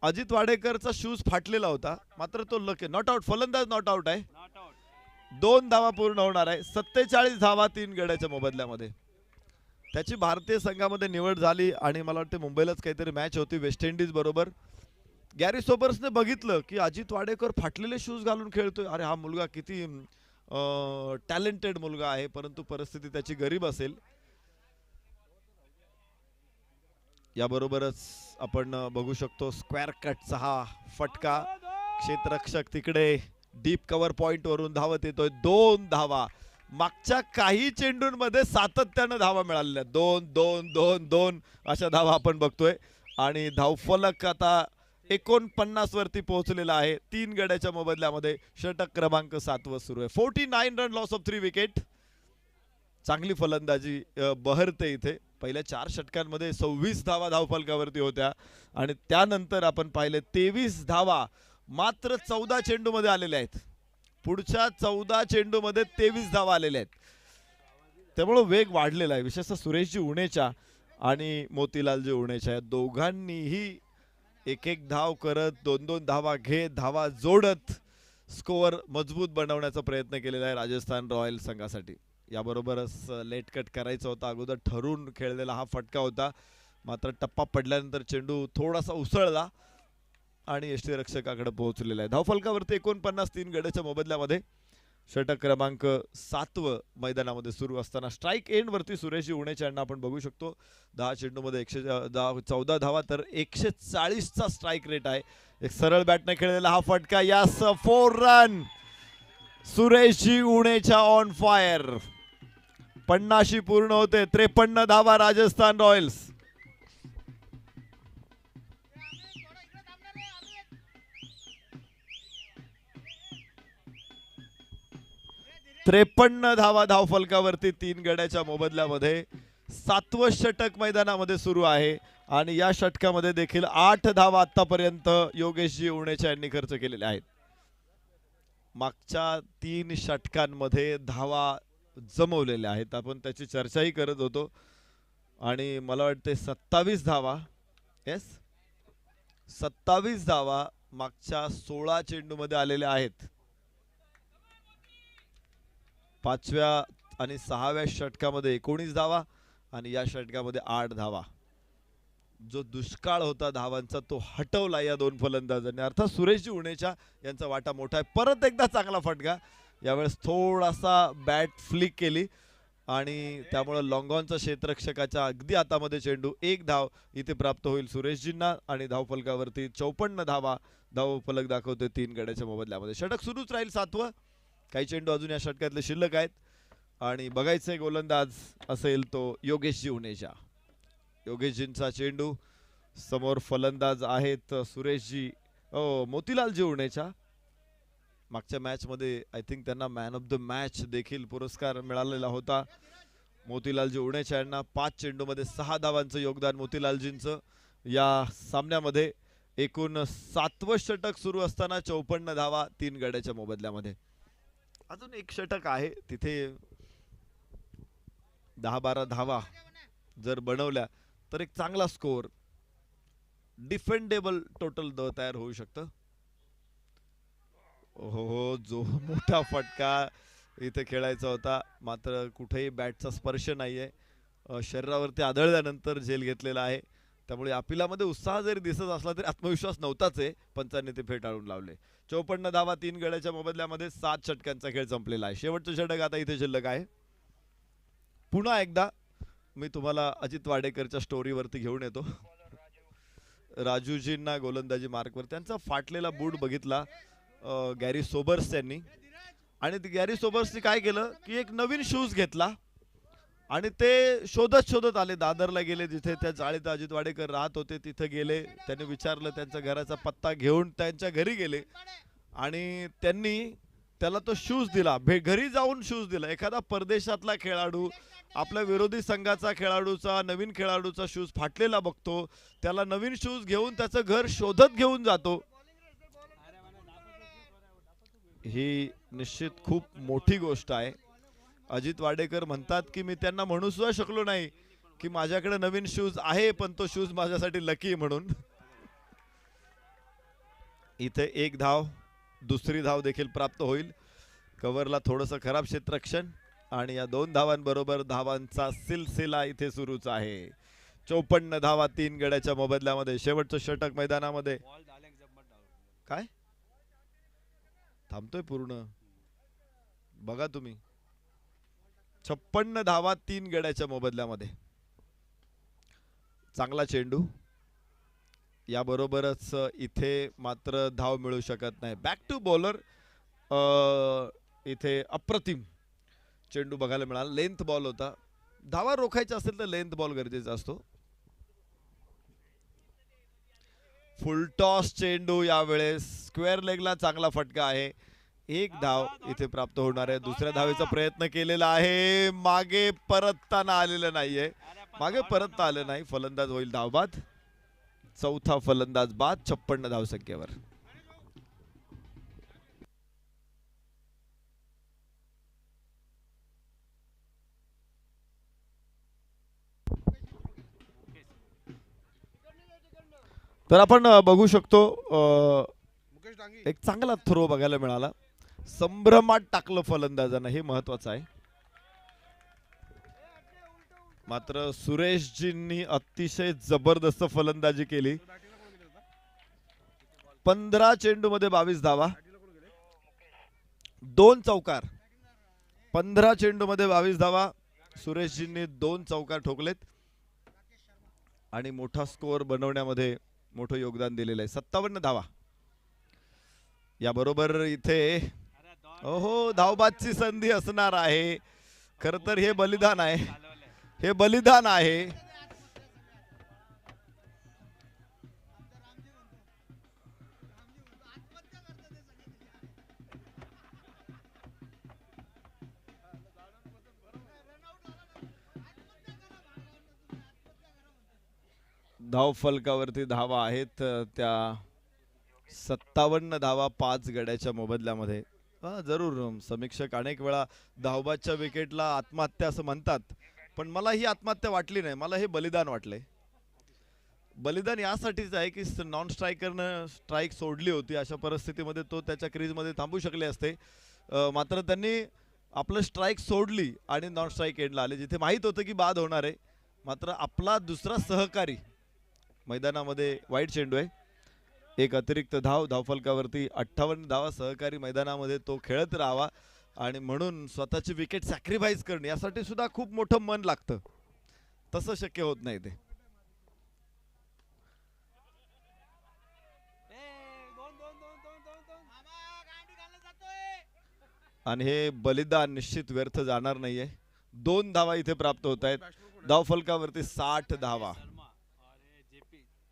अजित वाडेकरचा शूज फाटलेला होता, मात्र तो लक नॉट आउट, फलंदाज नॉट आउट आहे. 2 धावा पूर्ण होणार आहे. 47 धावा 3 गड्याच्या मोबदल्यामध्ये. त्याची भारतीय संघामध्ये निवड झाली आणि मला वाटतं मुंबईलाच काहीतरी मॅच होती वेस्ट इंडिज बरोबर. गॅरी सोबर्सने बघितलं की अजित वाडेकर फाटलेले शूज घालून खेळतोय. अरे हा मुलगा किती टॅलेंटेड मुलगा आहे, परंतु परिस्थिती त्याची गरीब असेल. याबरोबरच आपण बघू शकतो स्क्वेअर कटचा हा फटका. क्षेत्ररक्षक तिकडे डीप कव्हर पॉइंट वरून धावत येतोय. 2 धावा. मागच्या काही चेंडूंमध्ये सातत्यानं धावा मिळालेल्या. 2 2 2 2 अशा धावा आपण बघतोय आणि धावफलक आता 49 वरती पोहोचलेला आहे. 3 गड्याच्या मोबदल्यामध्ये. षटक क्रमांक 7 वर सुरू आहे. 49 रन लॉस ऑफ 3 विकेट. चांगली फलंदाजी बहरते इथे. पहिल्या 4 षटकांमध्ये 26 धावा धावफलकावरती होत्या आणि त्यानंतर आपण पाहिले 23 धावा मात्र 14 चेंडूमध्ये आलेल्या आहेत. पुढच्या 14 चेंडूमध्ये 23 धावा आलेल्या आहेत. त्यामुळे वेग वाढलेला आहे. विशेषतः सुरेशजी उणेच्या आणि मोतीलालजी उणेच्या या दोघांनीही एक धाव करत 2-2 धावा घेत धावा जोडत स्कोअर मजबूत बनवण्याचा प्रयत्न केलेला आहे राजस्थान रॉयल्स संघासाठी. याबरोबरच लेट कट करायचा होता, अगोदर ठरून खेळलेला हा फटका होता, मात्र टप्पा पडल्यानंतर चेंडू थोडासा उसळला आणि यष्टीरक्षकाकडे पोहोचलेला आहे. धावफलकावरती 49 3 गड्याच्या मोबदल्यामध्ये. षटक क्रमांक 7 मैदानामध्ये सुरू असताना स्ट्राईक एंड वरती सुरेशजी उणेच्या यांना आपण बघू शकतो. 10 चेंडूमध्ये 14 धावा तर 140चा स्ट्राईक रेट आहे. एक सरळ बॅटने खेळलेला हा फटका. यास 4 रन. सुरेशजी उणेच्या ऑन फायर. 50 पूर्ण होते. 53 धावा राजस्थान रॉयल्स. त्रेपन्न धावा धावफलकावरती 3 गड्याच्या मोबदल्यामध्ये. 7वं षटक मैदानामध्ये सुरू आहे आणि या षटकामध्ये देखील 8 धावा आतापर्यंत योगेशजी उणेच्या यांनी खर्च केलेले आहेत. मागच्या 3 षटकांमध्ये धावा जमवलेल्या आहेत. आपण त्याची चर्चाही करत होतो आणि मला वाटते 27 धावा 27 धावा मागच्या 16 चेंडूमध्ये आलेल्या आहेत. 5व्या आणि 6व्या षटकामध्ये 19 धावा आणि या षटकामध्ये 8 धावा. जो दुष्काळ होता धावांचा तो हटवला या 2 फलंदाजांनी. अर्थात सुरेशजी उणेच्या यांचा वाटा मोठा आहे. परत एकदा चांगला फटका. यावेळेस थोडासा बॅट फ्लिक केली आणि त्यामुळे लॉंगॉनचा क्षेत्ररक्षकाच्या अगदी हातामध्ये चेंडू. 1 धाव इथे प्राप्त होईल सुरेशजींना आणि धावफलकावरती 54 धावा धावफलक दाखवते 3 गड्याच्या मोबदल्यामध्ये. षटक सुरूच राहील 7वं. काही चेंडू अजून या षटकातले शिल्लक आहेत आणि बघायचंय गोलंदाज असेल तो योगेशजी उणेजा. योगेशजींचा चेंडू. समोर फलंदाज आहेत सुरेशजी मोतीलालजी उणेजा. मागच्या मॅच मध्ये आय थिंक त्यांना मॅन ऑफ द मॅच देखील पुरस्कार मिळालेला होता. मोतीलालजी उणेजा यांना 5 चेंडूमध्ये 6 धावांचं योगदान मोतीलालजींचं या सामन्यामध्ये. एकूण 7वं षटक सुरू असताना 54 धावा 3 गड्याच्या मोबदल्यामध्ये. अजून एक षटक आहे तिथे 10-12 धावा जर बनवल्या तर एक चांगला स्कोअर डिफेंडेबल टोटल तयार होऊ शकतं. हो, जो मोठा फटका इथे खेळायचा होता, मात्र कुठेही बॅटचा स्पर्श नाहीये. शरीरावरती आदळल्यानंतर झेल घेतलेला आहे. त्यामुळे अपिलामध्ये उत्साह जरी दिसत असला तरी आत्मविश्वास नव्हताच आहे. पंचांनी ते फेटाळून लावले. 54 धावा 3 गड्याच्या मोबदल्यामध्ये 7 षटकांचा खेळ संपलेला आहे. शेवटचं षटक आता इथे शिल्लक आहे. पुन्हा एकदा मी तुम्हाला अजित वाडेकरच्या स्टोरीवरती घेऊन येतो. राजूजींना गोलंदाजी मार्कवर त्यांचा फाटलेला बूट बघितला गॅरी सोबर्स यांनी, आणि गॅरी सोबर्सनी काय केलं की एक नवीन शूज घेतला आणि ते शोधत शोधत आले. दादरला गेले, जिथे त्या चाळीत अजित वाडेकर राहत होते तिथे गेले. त्यांनी विचारलं, त्यांच्या घराचा पत्ता घेऊन त्यांच्या घरी गेले आणि त्यांनी त्याला तो शूज दिला. घरी जाऊन शूज दिला. एखादा परदेशातला खेळाडू आपल्या विरोधी संघाचा खेळाडूचा नवीन खेळाडूचा शूज फाटलेला बघतो, त्याला नवीन शूज घेऊन त्याचं घर शोधत घेऊन जातो. ही निश्चित खूप मोठी गोष्ट आहे. अजित वाडेकर म्हणतात की मी त्यांना म्हणू सुद्धा शकलो नाही की माझ्याकडे नवीन शूज आहे, पण तो शूज माझ्यासाठी लकी म्हणून. इथे एक धाव, दुसरी धाव देखील प्राप्त होईल. कव्हरला थोडंसं खराब क्षेत्ररक्षण आणि या 2 धावांबरोबर धावांचा सिलसिला इथे सुरूच आहे. 54 धावा 3 गड्याच्या मोबदल्यामध्ये. शेवटचं षटक मैदानामध्ये. काय थांबतोय पूर्ण बघा तुम्ही. 56 धावा 3 गड्याच्या मोबदल्यामध्ये. चांगला चेंडू. याबरोबरच इथे मात्र धाव मिळू शकत नाही. Back to bowler. इथे अप्रतिम चेंडू बघायला मिळाला. लेंथ बॉल होता. धावा रोखायचा असेल तर लेंथ बॉल गरजेचा असतो. फुल टॉस चेंडू यावेळेस स्क्वेअर लेगला चांगला फटका आहे. एक धाव इथे प्राप्त होणार आहे. दुसऱ्या धावेचा प्रयत्न केलेला आहे, मागे परतताना आलेलं नाहीये. मागे परतता आलं नाही. फलंदाज होईल धावबाद. चौथा फलंदाज बाद 56 धावसंख्येवर. तर आपण बघू शकतो एक चांगला थ्रो बघायला मिळाला. संभ्रमात टाकलं फलंदाजांना, हे महत्वाचं आहे. मात्र सुरेशजींनी अतिशय जबरदस्त फलंदाजी केली. 15 चेंडू मध्ये 22 धावा, 2 चौकार. 15 चेंडू मध्ये 22 धावा. सुरेशजींनी 2 चौकार ठोकलेत आणि मोठा स्कोअर बनवण्यामध्ये मोठं योगदान दिलेलं आहे. 57 धावा. याबरोबर इथे धावबादची संधी असणार आहे. खर तर हे बलिदान आहे, हे बलिदान आहे. धाव फलकावरती धावा आहेत त्या 57 धावा 5 गड्याच्या मोबदल्यामध्ये. जरूर समीक्षक अनेक वेळा धावबादच्या विकेटला आत्महत्या असं म्हणतात, पण मला ही आत्महत्या वाटली नाही. मला हे बलिदान वाटले. बलिदान यासाठीच आहे की नॉन स्ट्रायकरनं स्ट्राईक सोडली होती. अशा परिस्थितीमध्ये तो त्याच्या क्रीजमध्ये थांबू शकले असते, मात्र त्यांनी आपलं स्ट्राईक सोडली आणि नॉन स्ट्राईक एंडला आले, जिथे माहीत होतं की बाद होणार आहे. मात्र आपला दुसरा सहकारी मैदानामध्ये वाईट चेंडू आहे. एक अतिरिक्त धाव. धावफलकावरती 58 धावा. सहकारी मैदानामध्ये तो खेळत राहावा आणि म्हणून स्वतःची विकेट सॅक्रिफाईस करणे यासाठी सुद्धा खूप मोठं मन लागतं. तसं शक्य होत नाही ते. आणि हे बलिदान निश्चित व्यर्थ जाणार नाहीये. 2 धावा इथे प्राप्त होत आहेत. धावफलकावरती 60 धावा.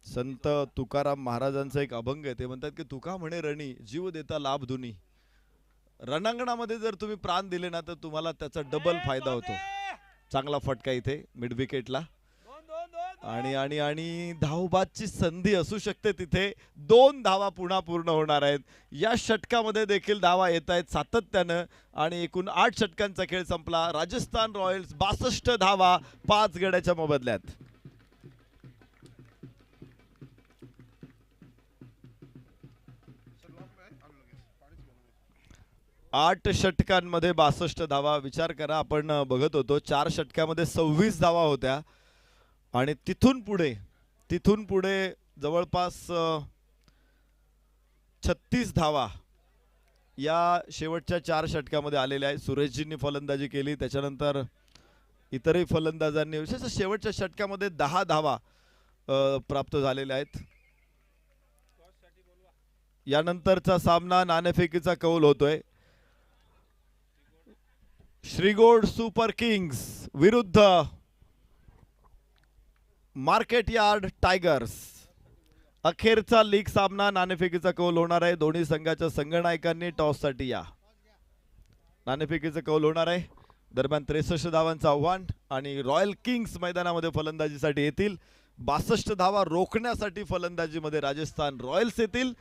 संत तुकाराम महाराजांचा एक अभंग आहे. ते म्हणतात की तुका म्हणे रणी जीव देता लाभ धुनी. रणांगणामध्ये जर तुम्ही प्राण दिले ना तर तुम्हाला त्याचा डबल फायदा होतो. चांगला फटका इथे मिड विकेटला. आणि आणि आणि धावबादची संधी असू शकते तिथे. 2 धावा पुन्हा पूर्ण होणार आहेत. या षटकामध्ये देखील धावा येत आहेत सातत्यानं आणि एकूण 8 षटकांचा खेळ संपला. राजस्थान रॉयल्स 62 धावा 5 गड्याच्या मोबदल्यात. 8 षटकांमध्ये 62 धावा. विचार करा, आपण बघत होतो 4 षटकामध्ये 26 धावा होत्या आणि तिथून पुढे तिथून पुढे जवळपास 36 धावा या शेवटच्या 4 षटकामध्ये आलेल्या आहेत. सुरेशजींनी फलंदाजी केली, त्याच्यानंतर इतरही फलंदाजांनी विशेष शेवटच्या षटकामध्ये 10 धावा प्राप्त झालेल्या आहेत. यानंतरचा सामना नाणेफेकीचा कौल होतोय. श्रीगोड सुपर किंग्स विरुद्ध मार्केट यार्ड टायगर्स. अखेरचा लीग सामना नाणेफेकीचा कौल होणार आहे. दोन्ही संघाच्या संघनायकांनी टॉससाठी या. नाणेफेकीचा कौल होणार आहे. दरम्यान 63 धावांचं आव्हान आणि रॉयल किंग्स मैदानामध्ये फलंदाजीसाठी येतील. 62 धावा रोखण्यासाठी फलंदाजीमध्ये राजस्थान रॉयल्स येतील.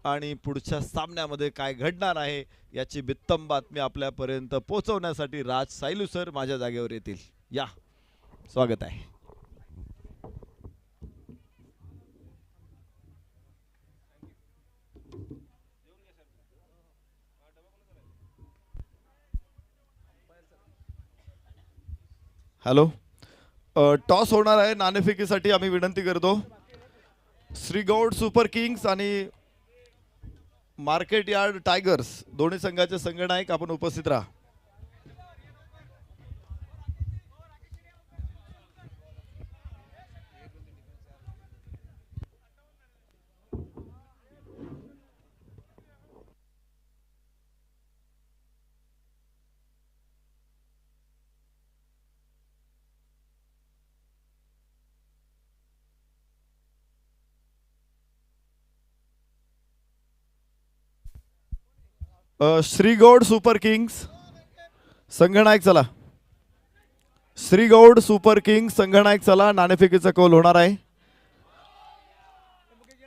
आणि पुढच्या सामन्यामध्ये काय घडणार आहे याची बित्तम बातमी आपल्यापर्यंत पोहोचवण्यासाठी राज सायलू सर माझ्या जागेवर येतील. या, स्वागत आहे. हॅलो, टॉस होणार आहे. नाणेफेकीसाठी आम्ही विनंती करतो श्रीगौड सुपर किंग्स आणि मार्केट यार्ड टायगर्स दोन्ही संघाचे संघनायक आपण उपस्थित राहा. श्रीगौड सुपर किंग्स संघनायक चला. श्रीगौड सुपर किंग्स संघनायक चला. नाणेफेकीचा कौल होणार आहे.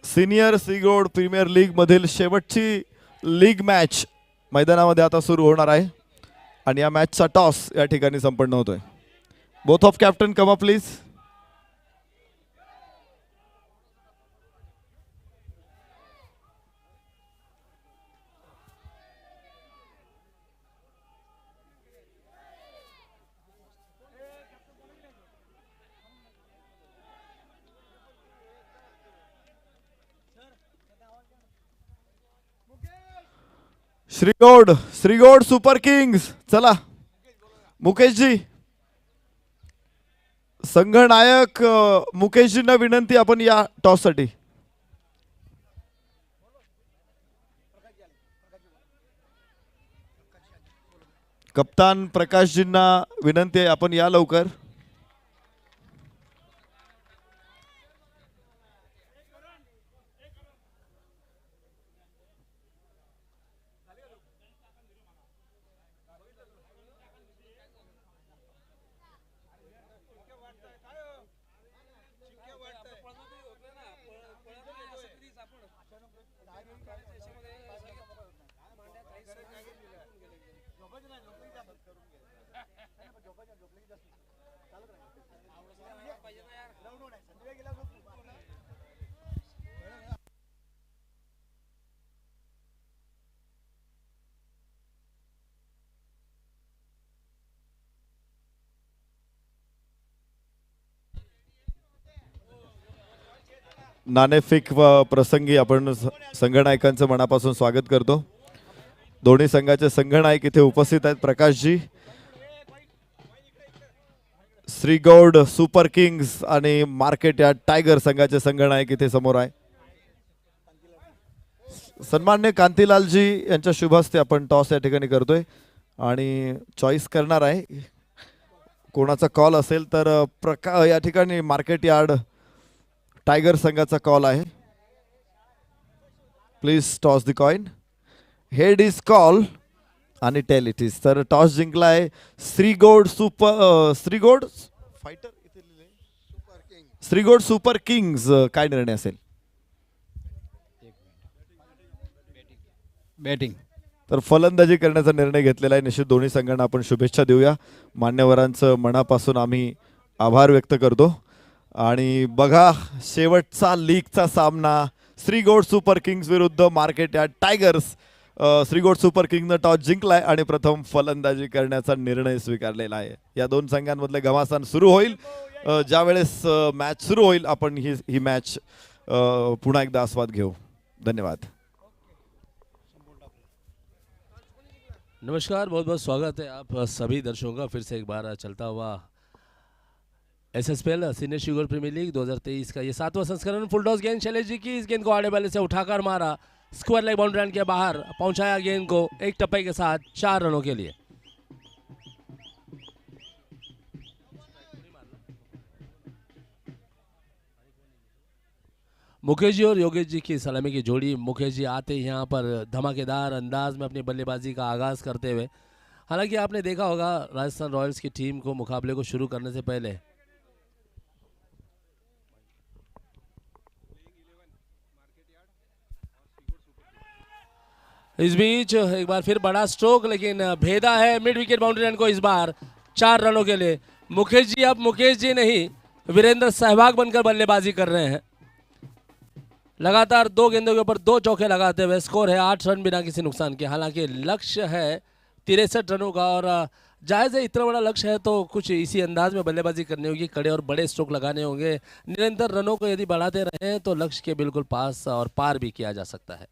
सिनियर श्रीगौड प्रीमियर लीग मधील शेवटची लीग मॅच मैदानामध्ये आता सुरू होणार आहे आणि या मॅचचा टॉस या ठिकाणी संपन्न होतोय. Both of captain come up please. Shrigaud super kings चला. मुकेश जी, संघनायक मुकेशजींना विनंती, आपण या टॉस साठी. कप्तान प्रकाशजींना विनंती आहे, आपण या लवकर. नाणेफेक प्रसंगी आपण संघनायकांचं मनापासून स्वागत करतो. दोन्ही संघाचे संघनायक इथे उपस्थित आहेत. प्रकाशजी, श्रीगौड सुपर किंग्स आणि मार्केट यार्ड टायगर संघाचे संघनायक इथे समोर आहे. सन्मान्य कांतीलालजी यांच्या शुभ हस्ते आपण टॉस या ठिकाणी करतोय आणि चॉईस करणार आहे. कोणाचा कॉल असेल तर या ठिकाणी मार्केट यार्ड टायगर संघाचा कॉल आहे. Please toss the coin. Head is call आणि टेल इट इज. तर टॉस जिंकला आहे श्रीगौड फायटर श्रीगौड सुपर किंग्स. काय निर्णय असेल? बॅटिंग. तर फलंदाजी करण्याचा निर्णय घेतलेला आहे. निश्चित दोन्ही संघांना आपण शुभेच्छा देऊया. मान्यवरांचं मनापासून आम्ही आभार व्यक्त करतो. आणि बघा, शेवटचा लीगचा सामना श्रीगौड सुपर किंग्स विरुद्ध market yard tigers. Shrigaud super किंग्सनं टॉस जिंकलाय आणि प्रथम फलंदाजी करण्याचा निर्णय स्वीकारलेला आहे. या दोन संघांमधले घमासान सुरू होईल ज्या वेळेस मॅच सुरू होईल आपण ही मॅच पुन्हा एकदा आस्वाद घेऊ. धन्यवाद. नमस्कार, बहुत बहुत स्वागत है आप सभी दर्शकों का फिर से एक बार चलता हुआ एसएसपीएल सीनियर शुगर प्रीमियर लीग 2023 का ये 7वां संस्करण. फुल टॉस गेंद शैलेश जी की, इस गेंद को आड़े वाले से उठाकर मारा, स्क्वायर लेग बाउंड्री लाइन के बाहर पहुंचाया गेंद को एक टप्पे के साथ 4 रनों के लिए. मुकेश जी और योगेश जी की सलामी की जोड़ी. मुकेश जी आते ही यहाँ पर धमाकेदार अंदाज में अपनी बल्लेबाजी का आगाज करते हुए. हालांकि आपने देखा होगा राजस्थान रॉयल्स की टीम को मुकाबले को शुरू करने से पहले इस बीच एक बार फिर बड़ा स्ट्रोक, लेकिन भेदा है मिड विकेट बाउंड्री लाइन को इस बार 4 रनों के लिए. मुकेश जी अब मुकेश जी नहीं, वीरेंद्र सहवाग बनकर बल्लेबाजी कर रहे हैं. लगातार 2 गेंदों के ऊपर 2 चौके लगाते हुए स्कोर है 8 रन बिना किसी नुकसान के. हालांकि लक्ष्य है 63 रनों का और जायज़ है, इतना बड़ा लक्ष्य है तो कुछ इसी अंदाज में बल्लेबाजी करनी होगी, कड़े और बड़े स्ट्रोक लगाने होंगे. निरंतर रनों को यदि बढ़ाते रहें तो लक्ष्य के बिल्कुल पास और पार भी किया जा सकता है.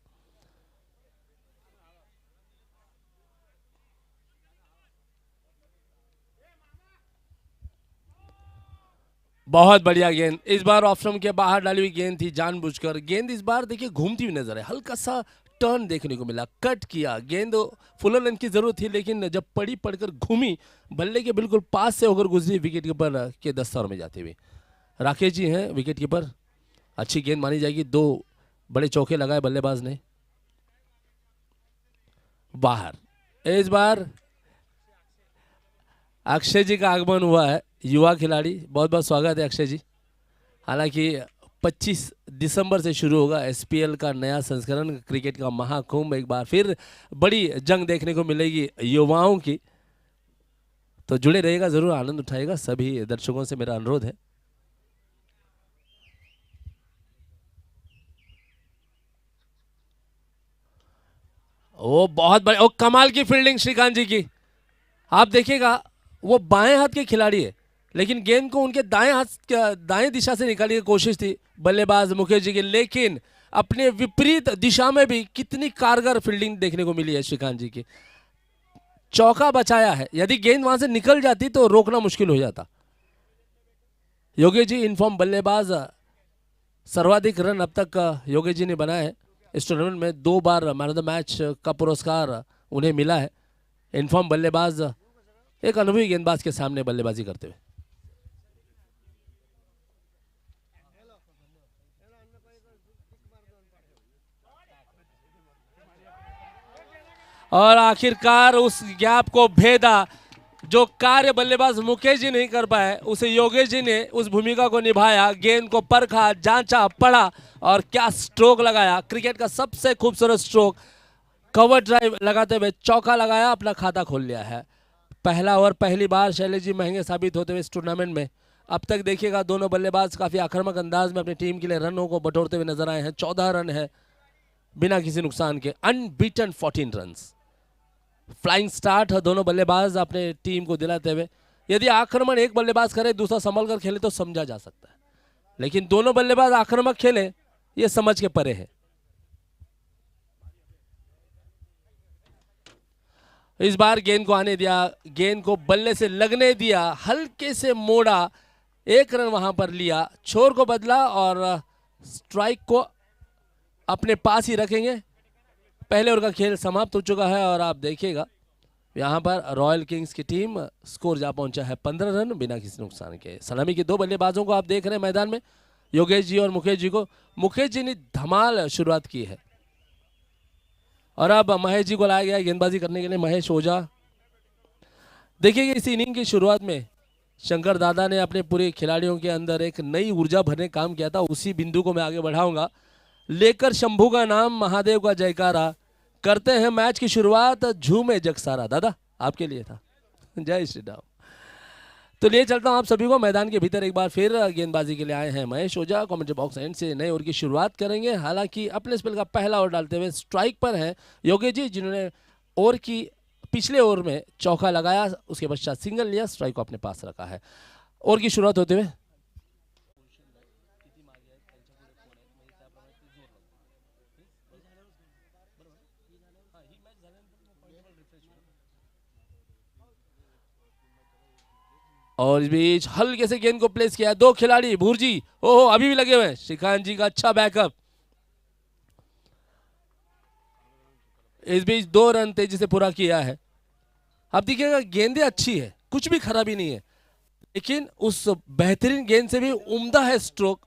बहुत बढ़िया गेंद, इस बार ऑफ स्टंप के बाहर डाली हुई गेंद थी जानबूझकर. गेंद इस बार देखिए घूमती हुई नजर है, हल्का सा टर्न देखने को मिला, कट किया. गेंद फुल रन की जरूरत थी, लेकिन जब पड़कर घूमी, बल्ले के बिल्कुल पास से होकर गुजरी, विकेट कीपर के दस्तार में जाती हुई. राकेश जी हैं विकेट कीपर. अच्छी गेंद मानी जाएगी. 2 बड़े चौके लगाए बल्लेबाज ने. बाहर इस बार अक्षय जी का आगमन हुआ है, युवा खिलाड़ी. बहुत बहुत स्वागत है अक्षय जी. हालांकि 25 दिसंबर से शुरू होगा एसपीएल का नया संस्करण, क्रिकेट का महाकुंभ. एक बार फिर बड़ी जंग देखने को मिलेगी युवाओं की, तो जुड़े रहेगा, जरूर आनंद उठाएगा. सभी दर्शकों से मेरा अनुरोध है. वो बहुत बड़े, ओ कमाल की फील्डिंग श्रीकांत जी की. आप देखिएगा वो बाएं हाथ के खिलाड़ी है, लेकिन गेंद को उनके दाएं दिशा से निकालने की कोशिश थी बल्लेबाज मुकेश जी की, लेकिन अपने विपरीत दिशा में भी कितनी कारगर फील्डिंग देखने को मिली है श्रीकांत जी की. चौका बचाया है, यदि गेंद वहां से निकल जाती तो रोकना मुश्किल हो जाता. योगेश जी इनफॉर्म बल्लेबाज, सर्वाधिक रन अब तक योगेश जी ने बनाए हैं इस टूर्नामेंट में. 2 बार मैन ऑफ द मैच का पुरस्कार उन्हें मिला है. इनफॉर्म बल्लेबाज एक अनुभवी गेंदबाज के सामने बल्लेबाजी करते हुए. और आखिरकार उस गैप को भेदा जो कार्य बल्लेबाज मुकेश जी नहीं कर पाए, उसे योगेश जी ने उस भूमिका को निभाया. गेंद को परखा, जांचा, पढ़ा और क्या स्ट्रोक लगाया. क्रिकेट का सबसे खूबसूरत स्ट्रोक, कवर ड्राइव लगाते हुए चौका लगाया, अपना खाता खोल लिया है. पहला ओवर पहली बार शैलेश जी महंगे साबित होते हुए इस टूर्नामेंट में. अब तक देखिएगा दोनों बल्लेबाज काफी आक्रामक अंदाज में अपनी टीम के लिए रनों को बटोरते हुए नजर आए हैं. 14 रन है बिना किसी नुकसान के, अनबीटन 14 रन्स. फ्लाइंग स्टार्ट दोनों बल्लेबाज अपने टीम को दिलाते हुए. यदि आक्रमण एक बल्लेबाज करे, दूसरा संभल कर खेले तो समझा जा सकता है, लेकिन दोनों बल्लेबाज आक्रामक खेले, ये समझ के परे है. इस बार गेंद को आने दिया, गेंद को बल्ले से लगने दिया, हल्के से मोड़ा, 1 रन वहां पर लिया, छोर को बदला और स्ट्राइक को अपने पास ही रखेंगे. पहले ओवर का खेल समाप्त हो चुका है और आप देखिएगा यहाँ पर रॉयल किंग्स की टीम स्कोर जा पहुंचा है 15 रन बिना किसी नुकसान के. सलामी के 2 बल्लेबाजों को आप देख रहे हैं मैदान में, योगेश जी और मुकेश जी को. मुकेश जी ने धमाल शुरुआत की है और अब महेश जी को लाया गया गेंदबाजी करने के लिए. महेश ओझा. देखिए इस इनिंग की शुरुआत में शंकर दादा ने अपने पूरे खिलाड़ियों के अंदर एक नई ऊर्जा भरने का काम किया था. उसी बिंदु को मैं आगे बढ़ाऊंगा. लेकर शंभू का नाम, महादेव का जयकारा, करते हैं मैच की शुरुआत, झूमे जग सारा. दादा आपके लिए था. जय श्री राम. तो लिए चलता हूं आप सभी को मैदान के भीतर. एक बार फिर गेंदबाजी के लिए आए हैं महेश ओझा. कमेंट्री बॉक्स एंड से नए ओवर की शुरुआत करेंगे. हालांकि अपने स्पेल का पहला ओवर डालते हुए स्ट्राइक पर हैं योगेश जी, जिन्होंने ओवर की पिछले ओवर में चौका लगाया, उसके पश्चात सिंगल लिया, स्ट्राइक को अपने पास रखा है. ओवर की शुरुआत होते हुए और इस बीच हल्के से गेंद को प्लेस किया, दो खिलाड़ी भूरजी ओहो अभी भी लगे हुए हैं, श्रीकांत जी का अच्छा बैकअप। इस बीच 2 रन तेजी से पूरा किया है। अब देखिएगा गेंदें अच्छी है, कुछ भी खराबी नहीं है, लेकिन उस बेहतरीन गेंद से भी उम्दा है स्ट्रोक,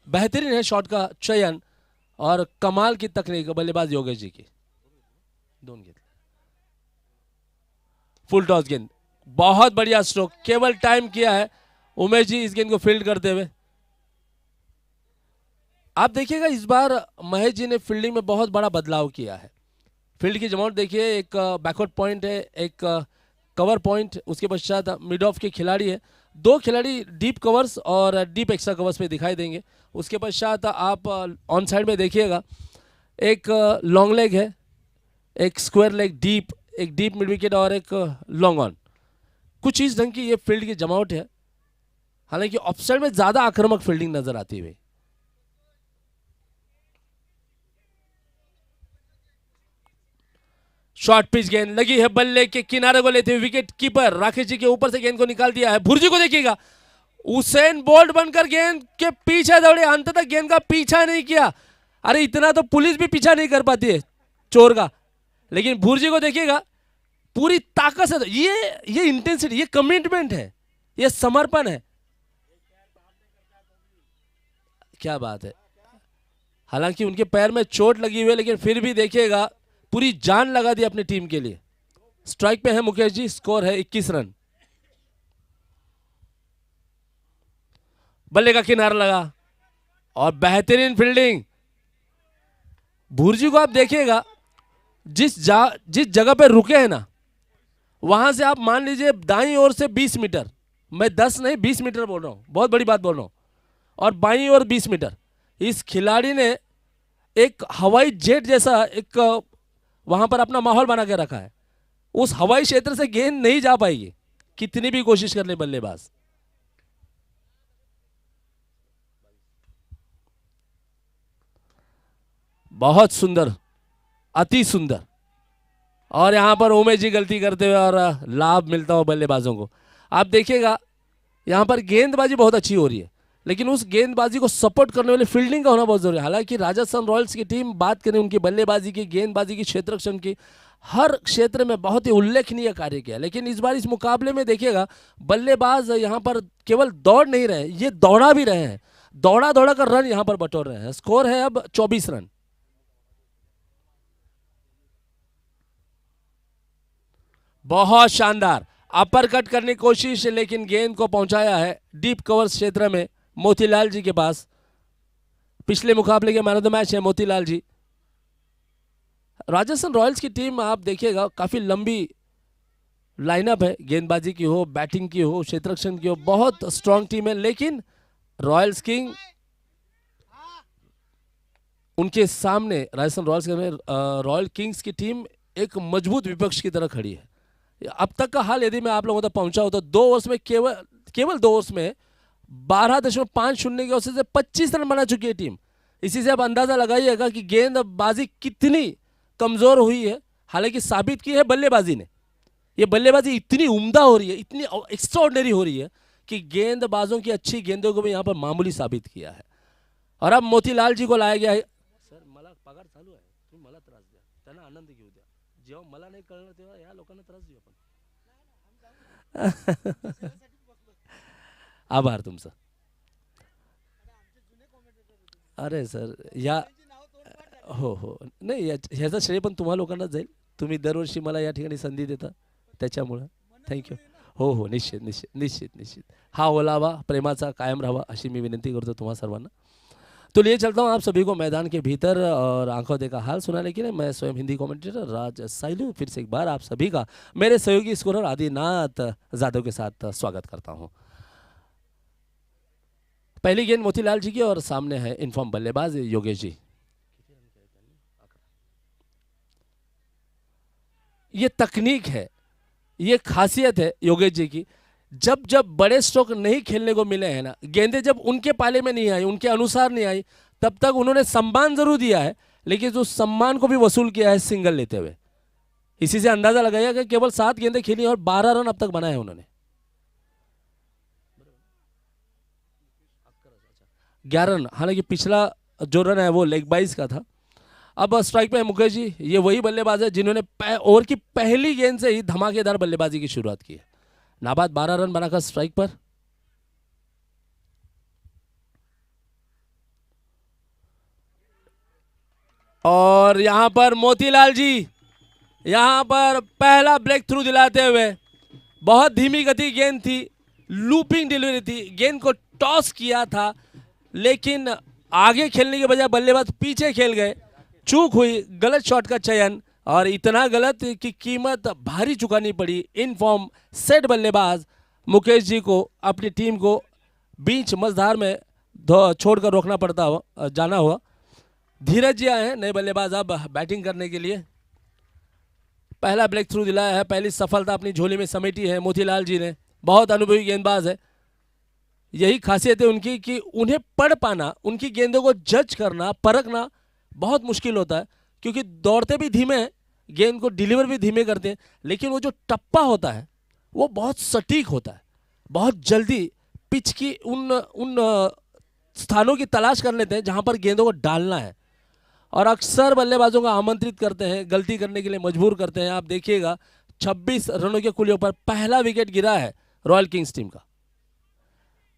बेहतरीन है शॉट का चयन और कमाल की तकनीक बल्लेबाज योगेश जी की। दोनों गेंद फुल टॉस गेंद, बहुत बढ़िया स्ट्रोक, केवल टाइम किया है उमेश जी इस गेंद को फील्ड करते हुए। आप देखिएगा इस बार महेश जी ने फील्डिंग में बहुत बड़ा बदलाव किया है। फील्ड की जमावट देखिए, एक बैकवर्ड पॉइंट है, एक कवर पॉइंट, उसके पश्चात मिड ऑफ के खिलाड़ी है, 2 खिलाड़ी डीप कवर्स और डीप एक्स्ट्रा कवर्स पे दिखाई देंगे। उसके पश्चात आप ऑन साइड में देखिएगा एक लॉन्ग लेग है, एक स्क्वायर लेग डीप, एक डीप मिड विकेट और एक लॉन्ग ऑन। कुछ इस ढंग की ये फील्ड की जमावट है, हालांकि ऑफ साइड में ज़्यादा आक्रामक फील्डिंग नजर आती है। शॉर्ट पिच गेंद लगी है बल्ले के किनारे को लेते हुए, विकेट कीपर राकेश जी के ऊपर से गेंद को निकाल दिया है। भुर्जी को देखिएगा, उसेन बोल्ट बनकर गेंद के पीछे दौड़े, अंततः गेंद का पीछा नहीं किया। अरे इतना तो पुलिस भी पीछा नहीं कर पाती है चोर का, लेकिन भुर्जी को देखिएगा पूरी ताकत से, ये इंटेंसिटी, ये कमिटमेंट है, ये समर्पण है, क्या बात है। हालांकि उनके पैर में चोट लगी हुई है, लेकिन फिर भी देखिएगा पूरी जान लगा दी अपनी टीम के लिए। स्ट्राइक पे है मुकेश जी, स्कोर है 21 रन। बल्ले का किनारा लगा और बेहतरीन फील्डिंग। भुर्जी को आप देखिएगा, जिस जगह पे रुके हैं ना, वहां से आप मान लीजिए दाईं ओर से 20 मीटर, मैं 10 नहीं 20 मीटर बोल रहा हूं, बहुत बड़ी बात बोल रहा हूं, और बाईं ओर 20 मीटर, इस खिलाड़ी ने एक हवाई जेट जैसा एक वहां पर अपना माहौल बना के रखा है। उस हवाई क्षेत्र से गेंद नहीं जा पाएगी, कितनी भी कोशिश कर ले बल्लेबाज। बहुत सुंदर, अति सुंदर, और यहां पर उमेश जी गलती करते हुए और लाभ मिलता हो बल्लेबाजों को। आप देखिएगा यहां पर गेंदबाजी बहुत अच्छी हो रही है, लेकिन उस गेंदबाजी को सपोर्ट करने वाली फील्डिंग का होना बहुत जरूरी है। हालांकि राजस्थान रॉयल्स की टीम, बात करें उनकी बल्लेबाजी की, गेंदबाजी की, क्षेत्ररक्षण की, हर क्षेत्र में बहुत ही उल्लेखनीय कार्य किया, लेकिन इस बार इस मुकाबले में देखिएगा बल्लेबाज यहां पर केवल दौड़ नहीं रहे, ये दौड़ा भी रहे हैं, दौड़ा दौड़ा कर रन यहां पर बटोर रहे हैं। स्कोर है अब 24 रन। बहुत शानदार अपर कट करने की कोशिश, लेकिन गेंद को पहुंचाया है डीप कवर क्षेत्र में मोतीलाल जी के पास। पिछले मुकाबले के मैन ऑफ द मैच है मोतीलाल जी। राजस्थान रॉयल्स की टीम आप देखिएगा काफी लंबी लाइनअप है, गेंदबाजी की हो, बैटिंग की हो, क्षेत्ररक्षण की हो, बहुत स्ट्रांग टीम है, लेकिन रॉयल्स किंग उनके सामने, राजस्थान रॉयल्स के रॉयल किंग्स की टीम एक मजबूत विपक्ष की तरह खड़ी है। अब तक का हाल यदि मैं आप लोगों तक पहुंचा हो तो 2 ओवर्स में केवल 2 ओवर्स में 12.50 के औसत से 25 रन बना चुकी है टीम। इसी से आप अंदाजा लगाइएगा कि गेंदबाजी कितनी कमजोर हुई है। हालांकि साबित की है बल्लेबाजी ने, ये बल्लेबाजी इतनी उम्दा हो रही है, इतनी एक्स्ट्राऑर्डिनरी हो रही है कि गेंदबाजों की अच्छी गेंदों को भी यहां पर मामूली साबित किया है। और अब मोतीलाल जी को लाया गया है। सर मला पगार चालू आहे, तुम्ही मला त्रास द्या, त्यांना आनंद घेऊ द्या, जेव्हा मला नाही कळलं तेव्हा या लोकांना त्रास देऊ आपण। आभार तुमचा। अरे सर या हो नाही, ह्याचा श्रेय पण तुम्हा लोकांनाच जाईल, तुम्ही दरवर्षी मला या ठिकाणी संधी देता त्याच्यामुळं थँक्यू। हो निश्चित निश्चित निश्चित निश्चित, हा ओलावा प्रेमाचा कायम राहावा अशी मी विनंती करतो तुम्हा सर्वांना। तो लिए चलता हूँ आप सभी को मैदान के भीतर और आंखों देखा हाल सुनाने के लिए। मैं स्वयं हिंदी कमेंटेटर राज साइलू फिर से एक बार आप सभी का मेरे सहयोगी स्कोरर आदिनाथ जादव के साथ स्वागत करता हूँ। पहली गेंद मोतीलाल जी की और सामने है इनफॉर्म बल्लेबाज योगेश जी। ये तकनीक है, ये खासियत है योगेश जी की। जब जब बड़े स्ट्रोक नहीं खेलने को मिले हैं ना, गेंदें जब उनके पाले में नहीं आई, उनके अनुसार नहीं आई, तब तक उन्होंने सम्मान जरूर दिया है, लेकिन उस सम्मान को भी वसूल किया है सिंगल लेते हुए। इसी से अंदाजा लगाया कि केवल 7 गेंदें खेली और 12 रन अब तक बनाए उन्होंने। 11 रन, हालांकि पिछला जो रन है वो लेग बाइज का था। अब स्ट्राइक पे है मुकेश जी, ये वही बल्लेबाज है जिन्होंने ओवर की पहली गेंद से ही धमाकेदार बल्लेबाजी की शुरुआत की है। नाबाद 12 रन बनाकर स्ट्राइक पर। और यहां पर मोतीलाल जी यहां पर पहला ब्रेक थ्रू दिलाते हुए, बहुत धीमी गति गेंद थी, लूपिंग डिलीवरी थी, गेंद को टॉस किया था लेकिन आगे खेलने के बजाय बल्लेबाज पीछे खेल गए, चूक हुई, गलत शॉट का चयन, और इतना गलत कि कीमत भारी चुकानी पड़ी। इन फॉर्म सेट बल्लेबाज मुकेश जी को अपनी टीम को बीच मझधार में छोड़कर रोकना पड़ता हुआ जाना हुआ। धीरज जी आए हैं नए बल्लेबाज अब बैटिंग करने के लिए। पहला ब्रेक थ्रू दिलाया है, पहली सफलता अपनी झोली में समेटी है मोतीलाल जी ने। बहुत अनुभवी गेंदबाज है, यही खासियत है उनकी कि उन्हें पढ़ पाना, उनकी गेंदों को जज करना, परखना बहुत मुश्किल होता है, क्योंकि दौड़ते भी धीमे हैं, गेंद को डिलीवर भी धीमे करते हैं, लेकिन वो जो टप्पा होता है वो बहुत सटीक होता है। बहुत जल्दी पिच की उन स्थानों की तलाश कर लेते हैं जहां पर गेंदों को डालना है, और अक्सर बल्लेबाजों को आमंत्रित करते हैं, गलती करने के लिए मजबूर करते हैं। आप देखिएगा 26 रनों के कुल्ले पर पहला विकेट गिरा है रॉयल किंग्स टीम का।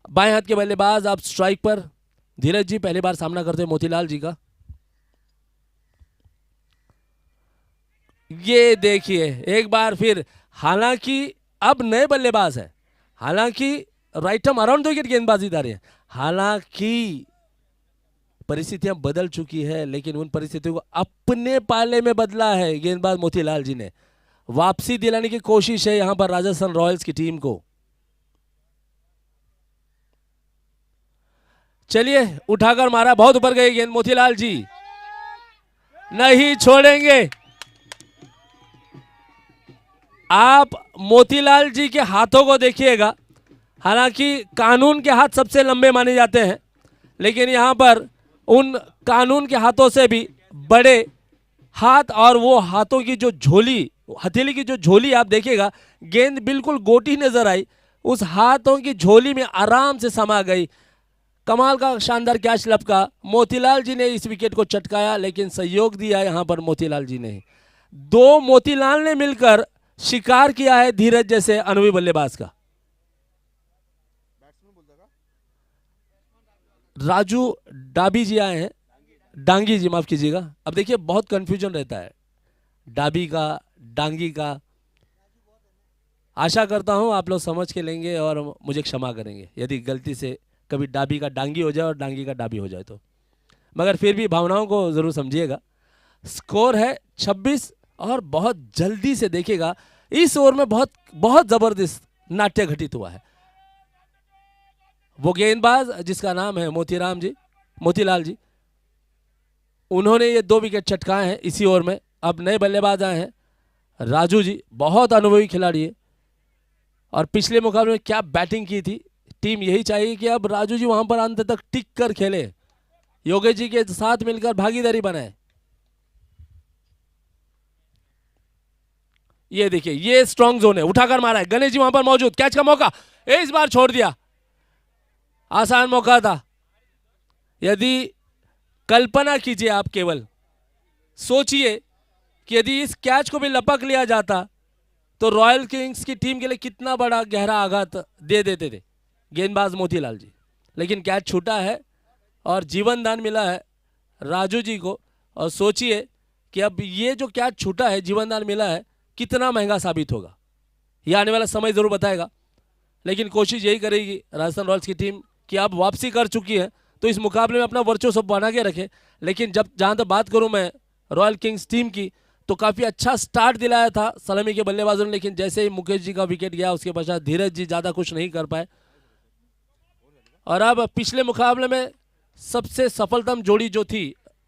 बाएं हाथ के बल्लेबाज आप स्ट्राइक पर। धीरज जी पहली बार सामना करते हैं मोतीलाल जी का। ये देखिए एक बार फिर, हालांकि अब नए बल्लेबाज है, हालांकि right arm around the wicket गेंदबाजी जा रही है, हालांकि परिस्थितियां बदल चुकी है, लेकिन उन परिस्थितियों को अपने पाले में बदला है गेंदबाज मोतीलाल जी ने। वापसी दिलाने की कोशिश है यहां पर राजस्थान रॉयल्स की टीम को। चलिए उठाकर मारा, बहुत ऊपर गई गेंद, मोतीलाल जी नहीं छोड़ेंगे। आप मोतीलाल जी के हाथों को देखिएगा, हालांकि कानून के हाथ सबसे लंबे माने जाते हैं, लेकिन यहां पर उन कानून के हाथों से भी बड़े हाथ, और वो हाथों की जो झोली, हथेली की जो झोली आप देखिएगा, गेंद बिल्कुल गोटी नजर आई, उस हाथों की झोली में आराम से समा गई। कमाल का शानदार कैच लपका, मोतीलाल जी ने इस विकेट को चटकाया, लेकिन सहयोग दिया यहां पर मोतीलाल जी ने। दो मोतीलाल ने मिलकर शिकार किया है धीरज जैसे अनुभवी बल्लेबाज का। राजू डाबी जी आए हैं, डांगी जी माफ कीजिएगा। अब देखिए बहुत कंफ्यूजन रहता है डाबी का, डांगी का। आशा करता हूं आप लोग समझ के लेंगे और मुझे क्षमा करेंगे यदि गलती से कभी डाबी का डांगी हो जाए और डांगी का डाबी हो जाए तो, मगर फिर भी भावनाओं को जरूर समझिएगा। स्कोर है 26, और बहुत जल्दी से देखिएगा इस ओवर में बहुत बहुत जबरदस्त नाट्य घटित हुआ है। वो गेंदबाज जिसका नाम है मोतीलाल जी, उन्होंने ये 2 विकेट चटकाए हैं इसी ओवर में। अब नए बल्लेबाज आए हैं राजू जी, बहुत अनुभवी खिलाड़ी है, और पिछले मुकाबले में क्या बैटिंग की थी। टीम यही चाहिए कि अब राजू जी वहां पर अंत तक टिक कर खेले, योगेश जी के साथ मिलकर भागीदारी बनाए। ये देखिए ये स्ट्रॉन्ग जोन है, उठाकर मारा है, गणेश जी वहां पर मौजूद, कैच का मौका इस बार छोड़ दिया, आसान मौका था। यदि कल्पना कीजिए, आप केवल सोचिए कि यदि इस कैच को भी लपक लिया जाता तो रॉयल किंग्स की टीम के लिए कितना बड़ा गहरा आघात दे देते थे गेंदबाज मोतीलाल जी। लेकिन कैच छूटा है और जीवन दान मिला है राजू जी को, और सोचिए कि अब ये जो कैच छूटा है, जीवन दान मिला है, कितना महंगा साबित होगा, यह आने वाला समय जरूर बताएगा। लेकिन कोशिश यही करेगी राजस्थान रॉयल्स की टीम कि अब वापसी कर चुकी है तो इस मुकाबले में अपना वर्चस्व बना के रखे। लेकिन जब जहां तक बात करूं मैं रॉयल किंग्स टीम की, तो काफ़ी अच्छा स्टार्ट दिलाया था सलामी के बल्लेबाजों ने, लेकिन जैसे ही मुकेश जी का विकेट गया उसके पश्चात धीरज जी ज़्यादा कुछ नहीं कर पाए। और अब पिछले मुकाबले में सबसे सफलतम जोड़ी जो थी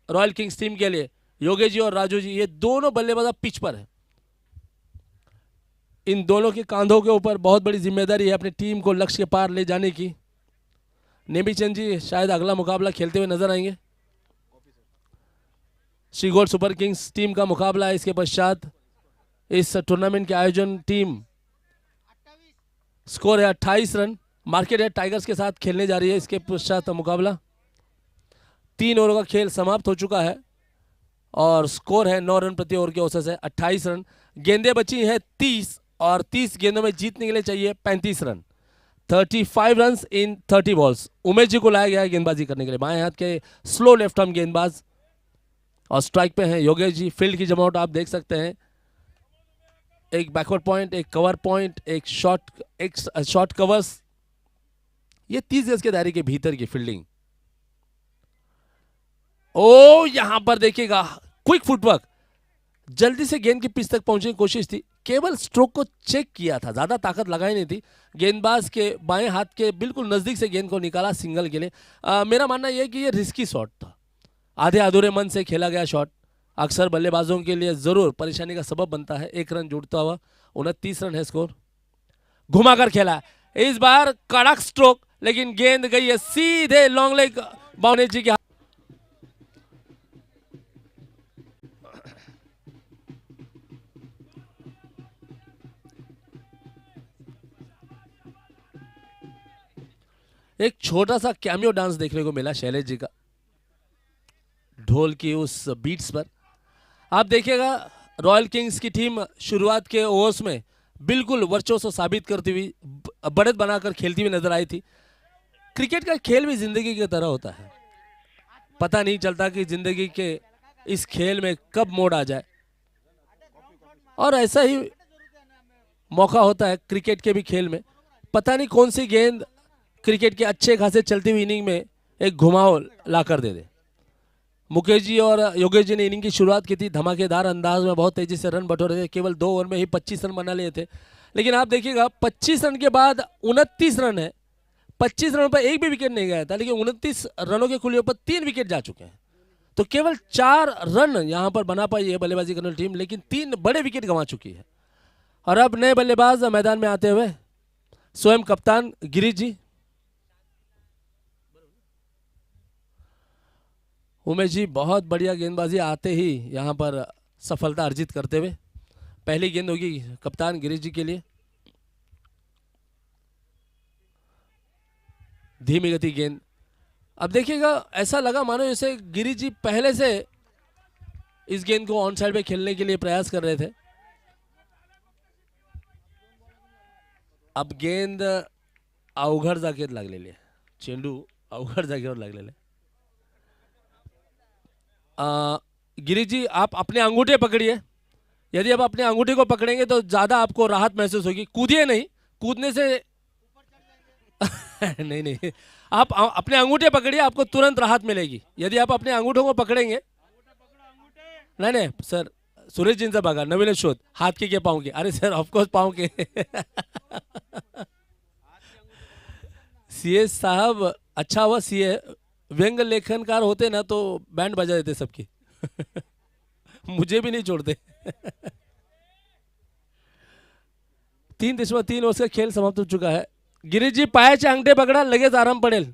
रॉयल किंग्स टीम के लिए, योगेश जी और राजू जी, ये दोनों बल्लेबाज पिच पर है। इन दोनों के कांधों के ऊपर बहुत बड़ी जिम्मेदारी है अपनी टीम को लक्ष्य के पार ले जाने की। नेमीचंद जी शायद अगला मुकाबला खेलते हुए नजर आएंगे। श्रीगोल सुपर किंग्स टीम का मुकाबला है इसके पश्चात इस टूर्नामेंट के आयोजन टीम। स्कोर है 28 रन, मार्केट है टाइगर्स के साथ खेलने जा रही है इसके पश्चात मुकाबला। 3 ओवर का खेल समाप्त हो चुका है और स्कोर है 9 रन प्रति ओवर के औसत से 28 रन। गेंदें बची हैं 30 और 30 गेंदों में जीतने के लिए चाहिए 35 run. 35 run in 30 balls. Umesh ji को लाया गया है गेंदबाजी करने के लिए, बाएं हाथ के स्लो लेफ्ट आर्म गेंदबाज। और स्ट्राइक पे हैं योगेश जी। फील्ड की जमावट आप देख सकते हैं, एक बैकवर्ड पॉइंट, एक कवर पॉइंट, एक शॉर्ट कवर्स। ये 30 गज के दायरे के भीतर की फील्डिंग। ओ यहां पर देखिएगा क्विक फुटवर्क, जल्दी से गेंद की पिच तक पहुंचने की कोशिश थी, केवल स्ट्रोक को चेक किया था, ज्यादा ताकत लगाई नहीं थी। गेंदबाज के बाएं हाथ के बिल्कुल नजदीक से गेंद को निकाला सिंगल के लिए। मेरा मानना यह कि यह रिस्की शॉट था, आधे अधूरे मन से खेला गया शॉट अक्सर बल्लेबाजों के लिए जरूर परेशानी का सबब बनता है। 1 रन जुड़ता हुआ 29 रन है स्कोर। घुमाकर खेला इस बार, कड़क स्ट्रोक, लेकिन गेंद गई है सीधे लॉन्ग लेग बाउंड्री जी के। एक छोटा सा कैमियो डांस देखने को मिला शैलेश जी का ढोल की उस बीट्स पर। आप देखिएगा रॉयल किंग्स की टीम शुरुआत के ओवर्स में बिल्कुल वर्चस्व साबित करती हुई, बढ़त बनाकर खेलती हुई नजर आई थी। क्रिकेट का खेल भी जिंदगी की तरह होता है, पता नहीं चलता कि जिंदगी के इस खेल में कब मोड़ आ जाए, और ऐसा ही मौका होता है क्रिकेट के भी खेल में। पता नहीं कौन सी गेंद क्रिकेट के अच्छे खासे चलती हुई इनिंग में एक घुमाव लाकर दे दे। मुकेश जी और योगेश जी ने इनिंग की शुरुआत की थी धमाकेदार अंदाज में, बहुत तेजी से रन बटोरे थे, केवल 2 ओवर में ही 25 रन बना लिए थे। लेकिन आप देखिएगा 25 रन के बाद 29 रन है, 25 रन पर एक भी विकेट नहीं गया था, लेकिन 29 रनों के खुले पर 3 विकेट जा चुके हैं। तो केवल 4 रन यहां पर बना पाई है बल्लेबाजी करने वाली टीम, लेकिन 3 बड़े विकेट गंवा चुकी है। और अब नए बल्लेबाज मैदान में आते हुए स्वयं कप्तान गिरीश जी। उमेश जी बहुत बढ़िया गेंदबाजी आते ही यहां पर सफलता अर्जित करते हुए। पहली गेंद होगी कप्तान गिरीश जी के लिए, धीमी गति गेंद। अब देखिएगा ऐसा लगा मानो जैसे गिरीश जी पहले से इस गेंद को ऑन साइड पे खेलने के लिए प्रयास कर रहे थे। अब गेंद अवघड जागेत लागलेली आहे, चेंडू अवघड जागेवर लागलेला आहे। गिरीश जी आप अपने अंगूठे पकड़िए, यदि आप अपने अंगूठे को पकड़ेंगे तो ज्यादा आपको राहत महसूस होगी। कूदिए नहीं, कूदने से नहीं नहीं, आप अपने अंगूठे पकड़िए, आपको तुरंत राहत मिलेगी यदि आप अपने अंगूठों को पकड़ेंगे। नहीं नहीं सर, सुरेश जींचा बघा नवीन शोध, हाथ के पाँव के। अरे सर ऑफकोर्स पाँव के। सीए साहब अच्छा हुआ सीए व्यंग लेखनकार होते ना तो बैंड बजा देते सबकी। मुझे भी नहीं छोड़ते। 3.3 ओव्हर्स का खेल समाप्त हो चुका है। गिरीश जी पायाचे अंगठे पकडा, लगेच आराम पडेल।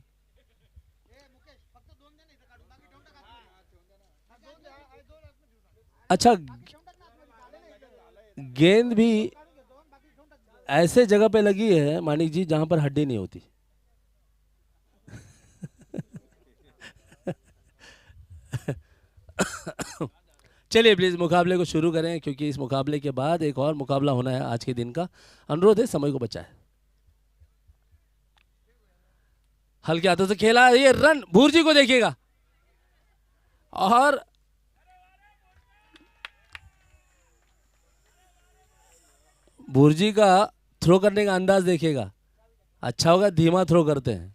अच्छा गेंद भी ऐसे जगह पे लगी है मानिक जी जहां पर हड्डी नहीं होती। चलिए प्लीज मुकाबले को शुरू करें, क्योंकि इस मुकाबले के बाद एक और मुकाबला होना है आज के दिन का। अनुरोध है समय को बचाएं। हल्के हाथों से खेला, ये रन भूरजी को देखिएगा, और भूरजी का थ्रो करने का अंदाज देखिएगा, अच्छा होगा धीमा थ्रो करते हैं।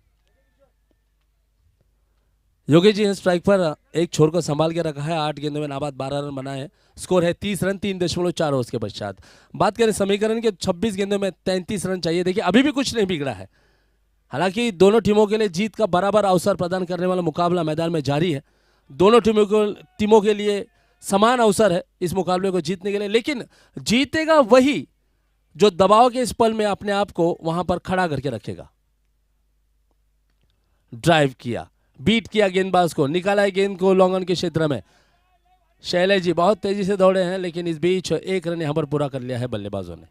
योगेश जी ने स्ट्राइक पर एक छोर को संभाल के रखा है। 8 गेंदों में नाबाद 12 रन बनाए हैं। स्कोर है 30 रन 3.4 ओवर्स के पश्चात। बात करें समीकरण के, 26 गेंदों में 33 रन चाहिए। देखिए अभी भी कुछ नहीं बिगड़ा है, हालांकि दोनों टीमों के लिए जीत का बराबर अवसर प्रदान करने वाला मुकाबला मैदान में जारी है। दोनों टीमों के लिए समान अवसर है इस मुकाबले को जीतने के लिए, लेकिन जीतेगा वही जो दबाव के इस पल में अपने आप को वहां पर खड़ा करके रखेगा। ड्राइव किया, बीट किया गेंदबाज को, निकाला है गेंद को लॉन्ग ऑन के क्षेत्र में। शैलेश जी बहुत तेजी से दौड़े हैं, लेकिन इस बीच 1 रन यहां पर पूरा कर लिया है बल्लेबाजों ने।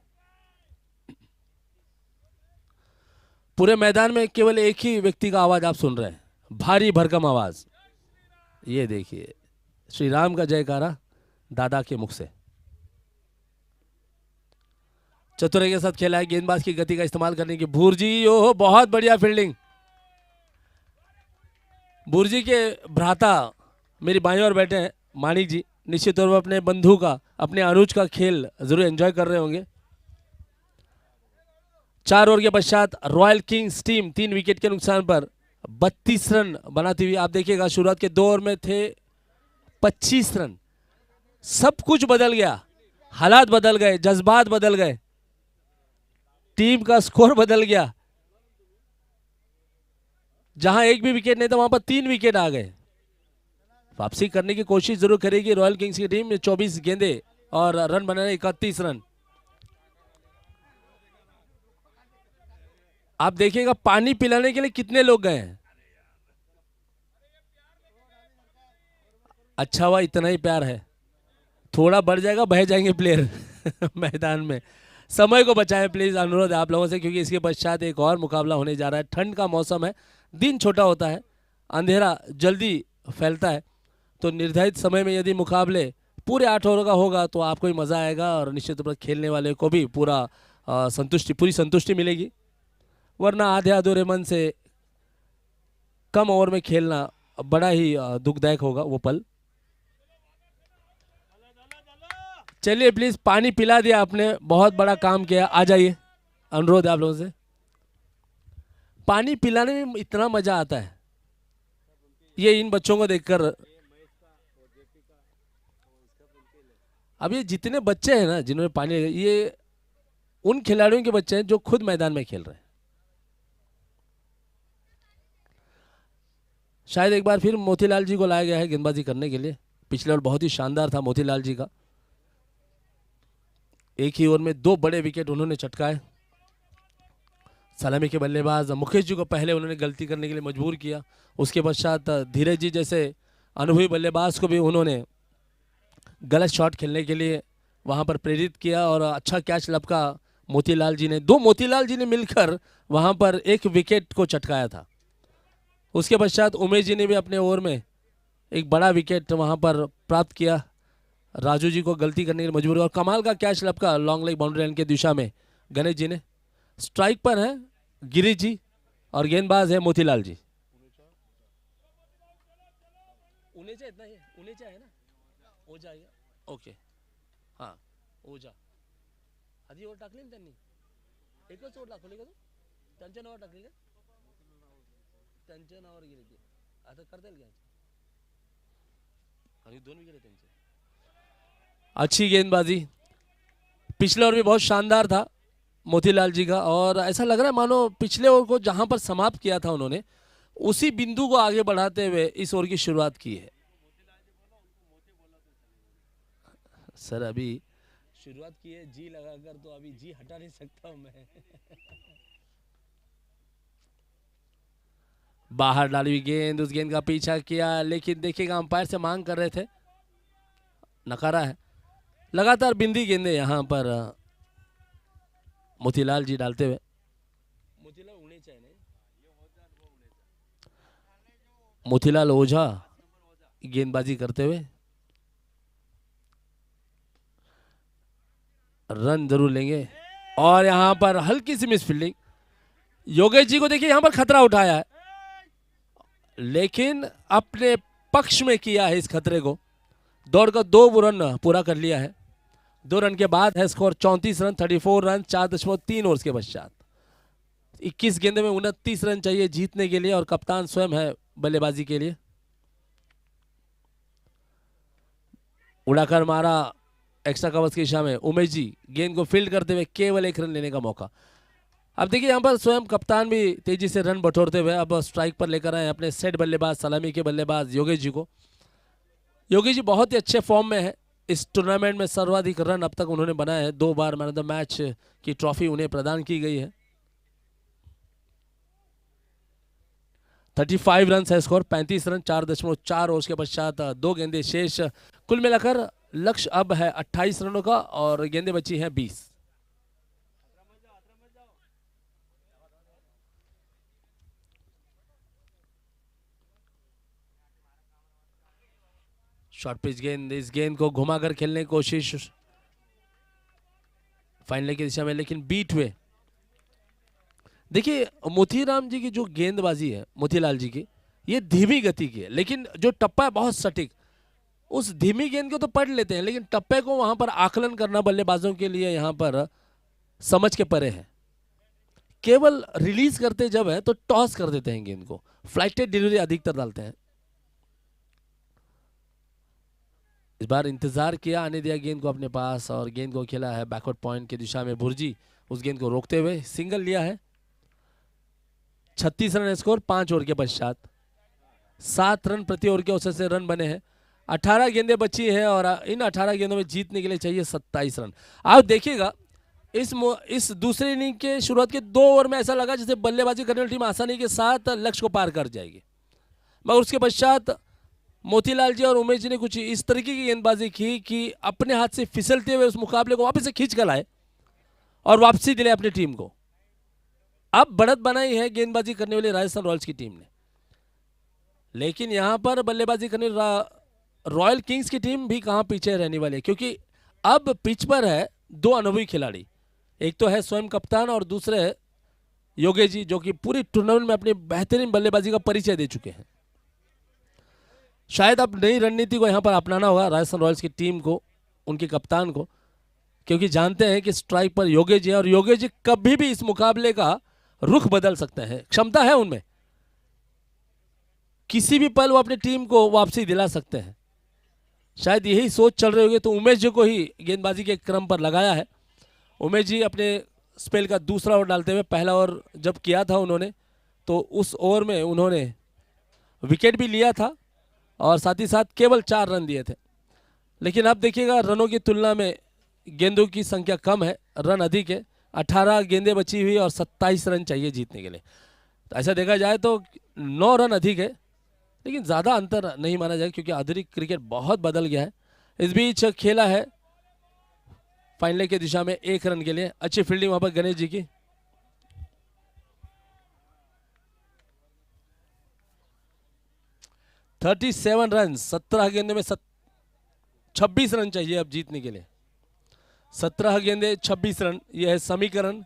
पूरे मैदान में केवल एक ही व्यक्ति का आवाज आप सुन रहे हैं, भारी भरकम आवाज। ये देखिए श्री राम का जयकारा दादा के मुख से। चतुराई के साथ खेला है, गेंदबाज की गति का इस्तेमाल करने की भुर्जी, ओहो बहुत बढ़िया फील्डिंग। भुर्जी के भ्राता मेरी बाईं ओर बैठे हैं मानिक जी, निश्चित तौर पर अपने बंधु का, अपने अनुज का खेल जरूर एंजॉय कर रहे होंगे। 4 ओवर के पश्चात रॉयल किंग्स टीम 3 विकेट के नुकसान पर 32 रन बनाती हुई, आप देखिएगा शुरुआत के 2 ओवर में थे 25 रन। सब कुछ बदल गया, हालात बदल गए, जज्बात बदल गए, टीम का स्कोर बदल गया। जहां एक भी विकेट नहीं था वहां पर 3 विकेट आ गए। वापसी करने की कोशिश जरूर करेगी रॉयल किंग्स की टीम। 24 गेंदे और रन बनाने 31 रन। आप देखिएगा पानी पिलाने के लिए कितने लोग गए हैं। अच्छा हुआ इतना ही प्यार है, थोड़ा बढ़ जाएगा बह जाएंगे प्लेयर मैदान में। समय को बचाएं प्लीज, अनुरोध है आप लोगों से, क्योंकि इसके पश्चात एक और मुकाबला होने जा रहा है। ठंड का मौसम है, दिन छोटा होता है, अंधेरा जल्दी फैलता है, तो निर्धारित समय में यदि मुकाबले पूरे 8 ओवर का होगा तो आपको ही मजा आएगा और निश्चित रूप से खेलने वाले को भी पूरी संतुष्टि मिलेगी। वरना आधे अधूरे मन से कम ओवर में खेलना बड़ा ही दुखदायक होगा वो पल। चलिए प्लीज, पानी पिला दिया आपने, बहुत बड़ा काम किया, आ जाइए, अनुरोध है आप लोगों से। पानी पिलाने में इतना मजा आता है, ये इन बच्चों को देखकर। अब ये जितने बच्चे हैं ना जिन्होंने पानी, ये उन खिलाड़ियों के बच्चे हैं जो खुद मैदान में खेल रहे हैं। शायद एक बार फिर मोतीलाल जी को लाया गया है गेंदबाजी करने के लिए। पिछले ओवर बहुत ही शानदार था मोतीलाल जी का, एक ही ओवर में 2 बड़े विकेट उन्होंने चटकाए। सलामी के बल्लेबाज मुकेश जी को पहले उन्होंने गलती करने के लिए मजबूर किया, उसके पश्चात धीरज जी जैसे अनुभवी बल्लेबाज को भी उन्होंने गलत शॉट खेलने के लिए वहां पर प्रेरित किया और अच्छा कैच लपका मोतीलाल जी ने। 2 मोतीलाल जी ने मिलकर वहां पर 1 विकेट को चटकाया था। उसके पश्चात उमेश जी ने भी अपने ओवर में एक बड़ा विकेट वहां पर प्राप्त किया, राजू जी को गलती करने के लिए मजबूर, और कमाल का कैच लपका लॉन्ग लेग बाउंड्री लाइन की दिशा में गणेश जी ने। स्ट्राइक पर है गिरीश जी और गेंदबाज है मोतीलाल जी। उनेजा इतना ही है, उनेजा है ना, ओजा आहे ओके, हां ओजा आधी ओवर टाकली ना त्यांनी, एकच ओवर दाखवली का तू, त्यांच्या नावावर टाकली का, त्यांच्या नावावर गेली ती, आता करता येईल का, आणि 2 विकेट त्यांचे। अच्छी गेंदबाजी, पिछले ओवर भी बहुत शानदार था मोतीलाल जी का, और ऐसा लग रहा है मानो पिछले ओवर को जहां पर समाप्त किया था उन्होंने, उसी बिंदु को आगे बढ़ाते हुए इस ओवर की शुरुआत की है। सर अभी शुरुआत की है जी लगाकर, तो अभी जी हटा नहीं सकता हूं मैं बाहर डाली हुई गेंद, उस गेंद का पीछा किया, लेकिन देखिएगा अंपायर से मांग कर रहे थे, नकारा है। लगातार बिंदी गेंदे यहां पर मोतीलाल जी डालते हुए, मोतीलाल ओझा गेंदबाजी करते हुए रन जरूर लेंगे, और यहां पर हल्की सी मिस फील्डिंग। योगेश जी को देखिए यहां पर खतरा उठाया है, लेकिन अपने पक्ष में किया है इस खतरे को, दौड़कर 2 रन पूरा कर लिया है। 2 रन के बाद है स्कोर 34 रन, 34 रन 4.3 ओवर के पश्चात। 21 गेंदों में 29 रन चाहिए जीतने के लिए, और कप्तान स्वयं है बल्लेबाजी के लिए। उड़ाकर मारा एक्स्ट्रा कवर्स की दिशा में, उमेश जी गेंद को फील्ड करते हुए केवल 1 रन लेने का मौका। अब देखिए यहाँ पर स्वयं कप्तान भी तेजी से रन बटोरते हुए अब स्ट्राइक पर लेकर आए अपने सेट बल्लेबाज, सलामी के बल्लेबाज योगेश जी को। योगेश जी बहुत ही अच्छे फॉर्म में है, इस टूर्नामेंट में सर्वाधिक रन अब तक उन्होंने बनाए हैं, 2 बार मैन ऑफ द मैच की ट्रॉफी उन्हें प्रदान की गई है। 35 रन है स्कोर, 35 रन 4.4 ओवर के पश्चात 2 गेंदे शेष। कुल मिलाकर लक्ष्य अब है 28 रनों का, और गेंदे बची हैं 20। शॉर्ट पिच गेंद, इस गेंद को घुमाकर खेलने की कोशिश फाइनल की दिशा में, लेकिन बीट हुए। देखिए मोतीराम जी की जो गेंदबाजी है, मोतीलाल जी की, ये धीमी गति की है, लेकिन जो टप्पा है बहुत सटीक। उस धीमी गेंद को तो पढ़ लेते हैं, लेकिन टप्पे को वहां पर आकलन करना बल्लेबाजों के लिए यहां पर समझ के परे है। केवल रिलीज करते जब है तो टॉस कर देते हैं गेंद को, फ्लाइटेड डिलीवरी अधिकतर डालते हैं। इस बार इंतजार किया, आने दिया गेंद को अपने पास और गेंद को खेला है बैकवर्ड पॉइंट की दिशा में। भुर्जी उस गेंद को रोकते हुए सिंगल लिया है। 36 रन स्कोर 5 ओवर के पश्चात। 7 रन प्रति ओवर के औसत से रन बने हैं। 18 गेंदें बची हैं और इन 18 गेंदों में जीतने के लिए चाहिए 27 रन। आप देखिएगा इस दूसरे इनिंग के शुरुआत के 2 ओवर में ऐसा लगा जैसे बल्लेबाजी करने वाली टीम आसानी के साथ लक्ष्य को पार कर जाएगी, मगर उसके पश्चात मोतीलाल जी और उमेश जी ने कुछ इस तरीके की गेंदबाजी की कि अपने हाथ से फिसलते हुए उस मुकाबले को वापस से खींच कर लाए और वापसी दिले अपनी टीम को। अब बढ़त बनाई है गेंदबाजी करने वाली राजस्थान रॉयल्स की टीम ने, लेकिन यहां पर बल्लेबाजी करने रॉयल किंग्स की टीम भी कहां पीछे रहने वाली है, क्योंकि अब पिच पर है 2 अनुभवी खिलाड़ी। एक तो है स्वयं कप्तान और दूसरे है योगेश जी, जो कि पूरी टूर्नामेंट में अपनी बेहतरीन बल्लेबाजी का परिचय दे चुके हैं। शायद अब नई रणनीति को यहां पर अपनाना होगा राजस्थान रॉयल्स की टीम को, उनके कप्तान को, क्योंकि जानते हैं कि स्ट्राइक पर योगेश जी है और योगेश जी कभी भी इस मुकाबले का रुख बदल सकते हैं, क्षमता है उनमें, किसी भी पल वो अपनी टीम को वापसी दिला सकते हैं। शायद यही सोच चल रही होगी, तो उमेश जी को ही गेंदबाजी के क्रम पर लगाया है। उमेश जी अपने स्पेल का दूसरा ओवर डालते हुए, पहला ओवर जब किया था उन्होंने तो उस ओवर में उन्होंने विकेट भी लिया था और साथ ही साथ केवल 4 रन दिए थे। लेकिन अब देखिएगा रनों की तुलना में गेंदों की संख्या कम है, रन अधिक है। 18 गेंदें बची हुई और 27 रन चाहिए जीतने के लिए। तो ऐसा देखा जाए तो 9 रन अधिक है, लेकिन ज़्यादा अंतर नहीं माना जाए क्योंकि आधुनिक क्रिकेट बहुत बदल गया है। इस बीच खेला है फाइनल की दिशा में 1 रन के लिए। अच्छी फील्डिंग वहां पर गणेश जी की। (37 रन 17 गेंदों में 26 रन चाहिए अब जीतने के लिए। 17 गेंदे 26 रन, यह है समीकरण।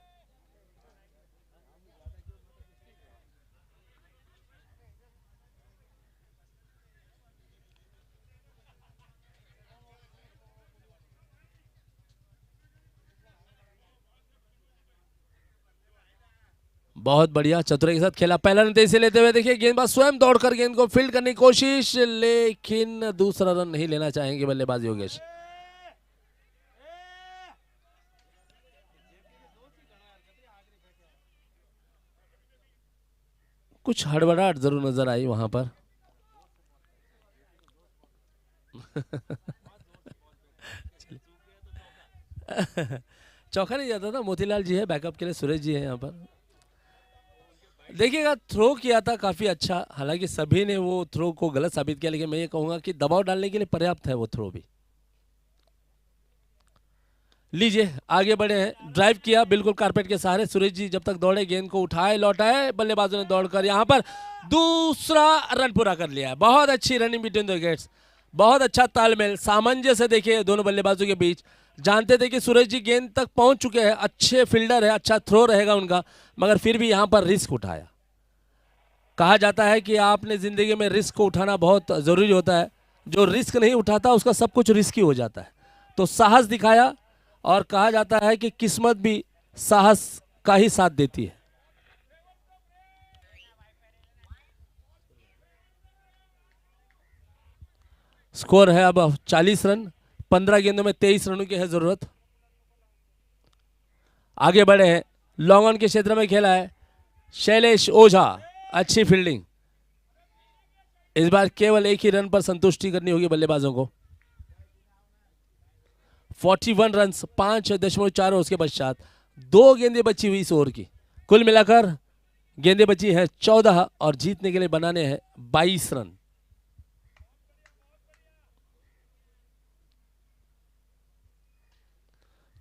बहुत बढ़िया चतुराई के साथ खेला। पहला रन तेजी से लेते हुए देखिए गेंदबाज स्वयं दौड़कर गेंद को फील्ड करने की कोशिश, लेकिन दूसरा रन नहीं लेना चाहेंगे बल्लेबाज योगेश। कुछ हड़बड़ाहट जरूर नजर आई वहां पर। चौका नहीं जाता था। मोतीलाल जी है बैकअप के लिए, सुरेश जी है यहाँ पर। देखिएगा थ्रो किया था काफी अच्छा, हालांकि सभी ने वो थ्रो को गलत साबित किया, लेकिन मैं ये कहूंगा कि दबाव डालने के लिए पर्याप्त है वो थ्रो भी। लीजिए आगे बढ़े हैं, ड्राइव किया बिल्कुल कारपेट के सहारे। सुरेश जी जब तक दौड़े गेंद को उठाए लौटाए, बल्लेबाजों ने दौड़कर यहां पर दूसरा रन पूरा कर लिया है। बहुत अच्छी रनिंग बिटवीन द विकेट्स, बहुत अच्छा तालमेल, सामंजस्य देखिए दोनों बल्लेबाजों के बीच। जानते थे कि सुरेश जी गेंद तक पहुंच चुके हैं, अच्छे फील्डर है, अच्छा थ्रो रहेगा उनका, मगर फिर भी यहां पर रिस्क उठाया। कहा जाता है कि आपने जिंदगी में रिस्क को उठाना बहुत जरूरी होता है, जो रिस्क नहीं उठाता उसका सब कुछ रिस्की हो जाता है। तो साहस दिखाया और कहा जाता है कि किस्मत भी साहस का ही साथ देती है। स्कोर है अब 40 रन, 15 गेंदों में 23 रनों की है जरूरत। आगे बढ़े हैं, लॉन्ग ऑन के क्षेत्र में खेला है शैलेश ओझा, अच्छी फील्डिंग। इस बार केवल एक ही रन पर संतुष्टि करनी होगी बल्लेबाजों को। 41 रन 5.4 ओवर के पश्चात 2 गेंदें बची हुई इस ओवर की। कुल मिलाकर गेंदें बची है 14 और जीतने के लिए बनाने हैं 22 रन।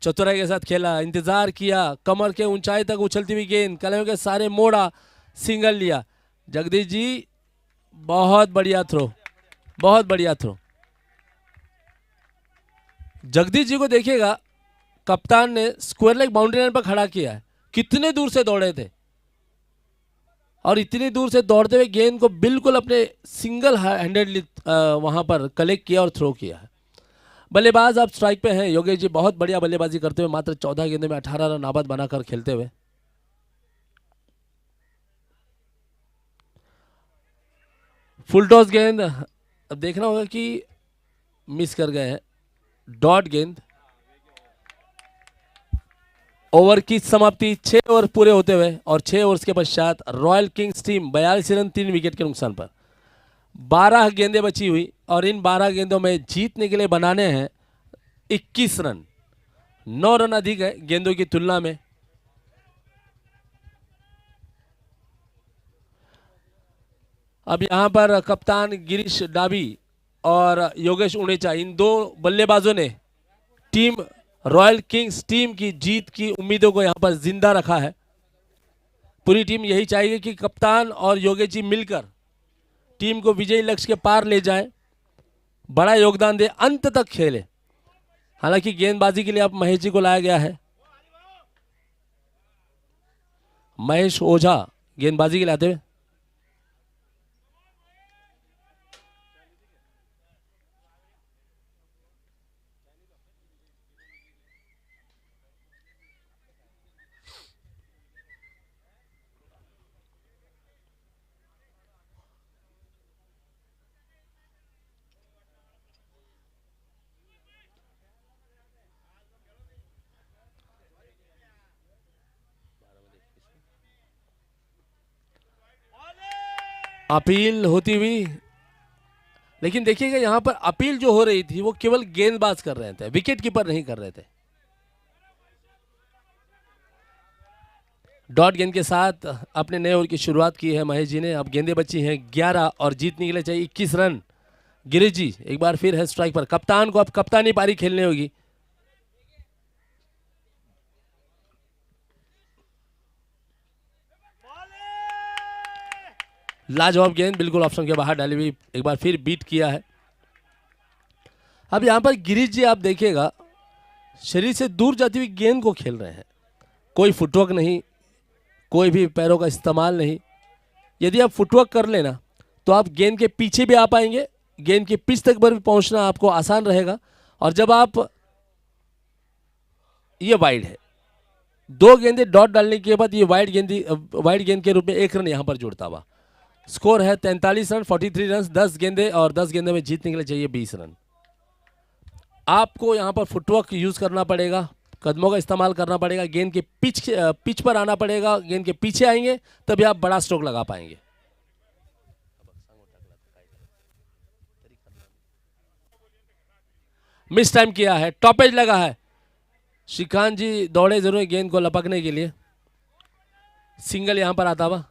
चतुराई के साथ खेला, इंतजार किया, कमर के ऊंचाई तक उछलती हुई गेंद, कलम के सारे मोड़ा, सिंगल लिया। जगदीश जी बहुत बढ़िया थ्रो, बहुत बढ़िया थ्रो। जगदीश जी को देखिएगा, कप्तान ने स्क्वायर लेग बाउंड्री लाइन पर खड़ा किया है, कितने दूर से दौड़े थे और इतनी दूर से दौड़ते हुए गेंद को बिल्कुल अपने सिंगल हैंडेडली वहां पर कलेक्ट किया और थ्रो किया है। बल्लेबाज आप स्ट्राइक पे हैं योगेश जी, बहुत बढ़िया बल्लेबाजी करते हुए मात्र 14 गेंदों में 18 रन आबाद बनाकर खेलते हुए। फुल टॉस गेंद, अब देखना होगा कि मिस कर गए हैं, डॉट गेंद। ओवर की समाप्ति 6 ओवर पूरे होते हुए और 6 ओवर्स के पश्चात royal Kings team 42 run 3 wicket के नुकसान पर। 12 गेंदें बची हुई और इन 12 गेंदों में जीतने के लिए बनाने हैं 21 रन, 9 रन अधिक है गेंदों की तुलना में। अब यहां पर कप्तान गिरीश डाबी और योगेश उड़ेचा, इन दो बल्लेबाजों ने टीम रॉयल किंग्स टीम की जीत की उम्मीदों को यहां पर जिंदा रखा है। पूरी टीम यही चाहिए कि कप्तान और योगेश जी मिलकर टीम को विजयी लक्ष्य के पार ले जाएं, बड़ा योगदान दे, अंत तक खेले। हालांकि गेंदबाजी के लिए अब महेश जी को लाया गया है, महेश ओझा गेंदबाजी के लिए आते हुए। अपील होती हुई, लेकिन देखिएगा यहां पर अपील जो हो रही थी वो केवल गेंदबाज कर रहे थे, विकेट कीपर नहीं कर रहे थे। डॉट गेंद के साथ अपने नए ओवर की शुरुआत की है महेश जी ने। अब गेंदें बची हैं 11 और जीतने के लिए चाहिए 21 रन। गिरीश जी एक बार फिर है स्ट्राइक पर, कप्तान को अब कप्तानी पारी खेलनी होगी। लाजवाब गेंद बिल्कुल ऑप्शन के बाहर डाली हुई, एक बार फिर बीट किया है। अब यहां पर गिरीश जी आप देखिएगा शरीर से दूर जाती हुई गेंद को खेल रहे हैं, कोई फुटवर्क नहीं, कोई भी पैरों का इस्तेमाल नहीं। यदि आप फुटवर्क कर लेना तो आप गेंद के पीछे भी आ पाएंगे, गेंद के पिच तक पर भी पहुंचना आपको आसान रहेगा। और जब आप, ये वाइड है, 2 गेंदें डॉट डालने के बाद ये वाइड गेंद के रूप में 1 रन यहां पर जुड़ता हुआ। स्कोर है 43 रन 43 रन, 10 गेंदें और 10 गेंदों में जीतने के लिए चाहिए 20 रन। आपको यहां पर फुटवर्क यूज करना पड़ेगा, कदमों का इस्तेमाल करना पड़ेगा, गेंद के पिच पर आना पड़ेगा, गेंद के पीछे आएंगे तभी आप बड़ा स्ट्रोक लगा पाएंगे। मिस टाइम किया है, टॉपेज लगा है। श्रीकांत जी दौड़े जरूर गेंद को लपकने के लिए, सिंगल यहां पर आता हुआ।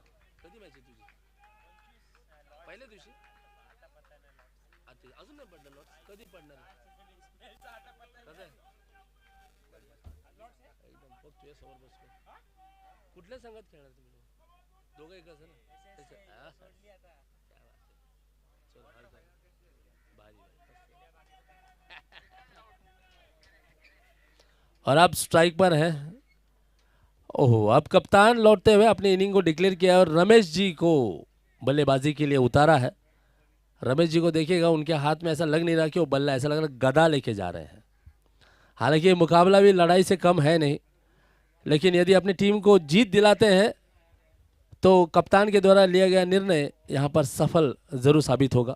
कुठल्या संघात खेळणार तुम्ही? दोघं एकच आहे ना? और अब स्ट्राइक पर है। ओहो, अब कप्तान लौटते हुए अपनी इनिंग को डिक्लेयर किया और रमेश जी को बल्लेबाजी के लिए उतारा है। रमेश जी को देखिएगा, उनके हाथ में ऐसा लग नहीं रहा कि वो बल्ला, ऐसा लग रहा गदा लेके जा रहे हैं। हालांकि ये मुकाबला भी लड़ाई से कम है नहीं, लेकिन यदि अपनी टीम को जीत दिलाते हैं तो कप्तान के द्वारा लिया गया निर्णय यहां पर सफल जरूर साबित होगा।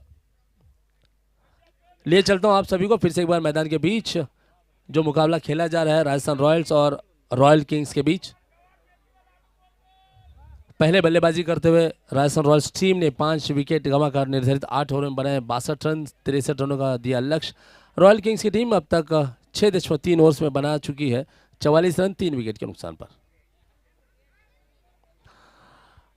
ले चलता हूं आप सभी को फिर से एक बार मैदान के बीच, जो मुकाबला खेला जा रहा है राजस्थान रॉयल्स और रॉयल किंग्स के बीच। पहले बल्लेबाजी करते हुए राजस्थान रॉयल्स टीम ने 5 विकेट गंवाकर निर्धारित 8 ओवर में बनाए 62 रन, 63 रनों का दिया लक्ष्य। रॉयल किंग्स की टीम अब तक 6.3 ओवर्स में बना चुकी है 44 रन 3 विकेट के नुकसान पर।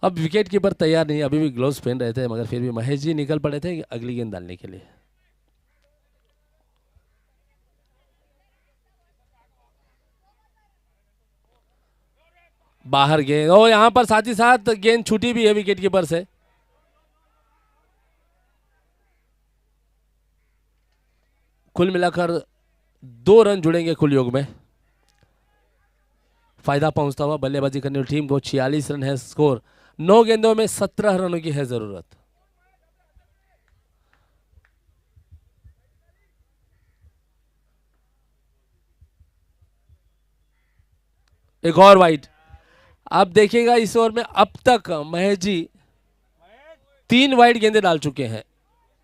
अब विकेट कीपर तैयार नहीं, अभी भी ग्लोव्स पहन रहे थे, मगर फिर भी महेश जी निकल पड़े थे अगली गेंद डालने के लिए। बाहर गेंद, और यहां पर साथ ही साथ गेंद छूटी भी है विकेट कीपर से। कुल मिलाकर 2 रन जुड़ेंगे कुल योग में। फायदा पहुंचता हुआ बल्लेबाजी करने वाली टीम को 46 रन है स्कोर। 9 गेंदों में 17 रनों की है जरूरत। एक और वाइड। आप देखिएगा इस ओवर में अब तक महेश जी 3 वाइड गेंदें डाल चुके हैं।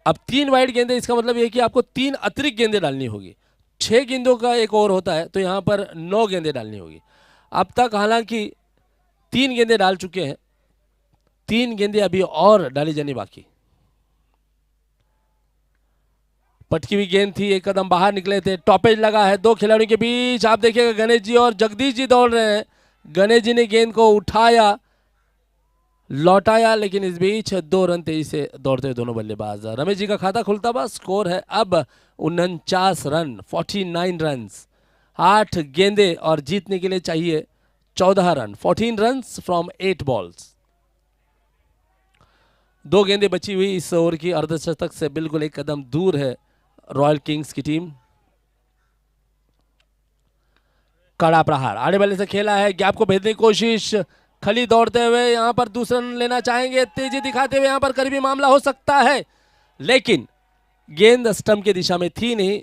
अब 3 वाइड गेंदें, इसका मतलब यह कि आपको 3 अतिरिक्त गेंदें डालनी होगी। 6 गेंदों का एक ओवर होता है तो यहां पर 9 गेंदें डालनी होगी। अब तक हालांकि 3 गेंदें डाल चुके हैं, 3 गेंदें अभी और डाली जानी बाकी। पटकी हुई गेंद थी, एक कदम बाहर निकले थे, टॉपेज लगा है 2 खिलाड़ियों के बीच। आप देखिएगा गणेश जी और जगदीश जी दौड़ रहे हैं। गणेश जी ने गेंद को उठाया, लौटाया, लेकिन इस बीच 2 रन तेजी से दौड़ते हुए दोनों बल्लेबाज। रमेश जी का खाता खुलता हुआ स्कोर है अब 49 रन, 49 रन। 8 गेंदे और जीतने के लिए चाहिए 14 रन। 14 run from 8 balls. 2 गेंदें बची हुई इस ओवर की। अर्धशतक से बिल्कुल एक कदम दूर है रॉयल किंग्स की टीम। कड़ा प्रहार आड़े वाले से खेला है, गैप को भेजने की कोशिश। खली दौड़ते हुए यहां पर दूसरा रन लेना चाहेंगे, तेजी दिखाते हुए यहां पर करीबी मामला हो सकता है, लेकिन गेंद स्टंप की दिशा में थी नहीं,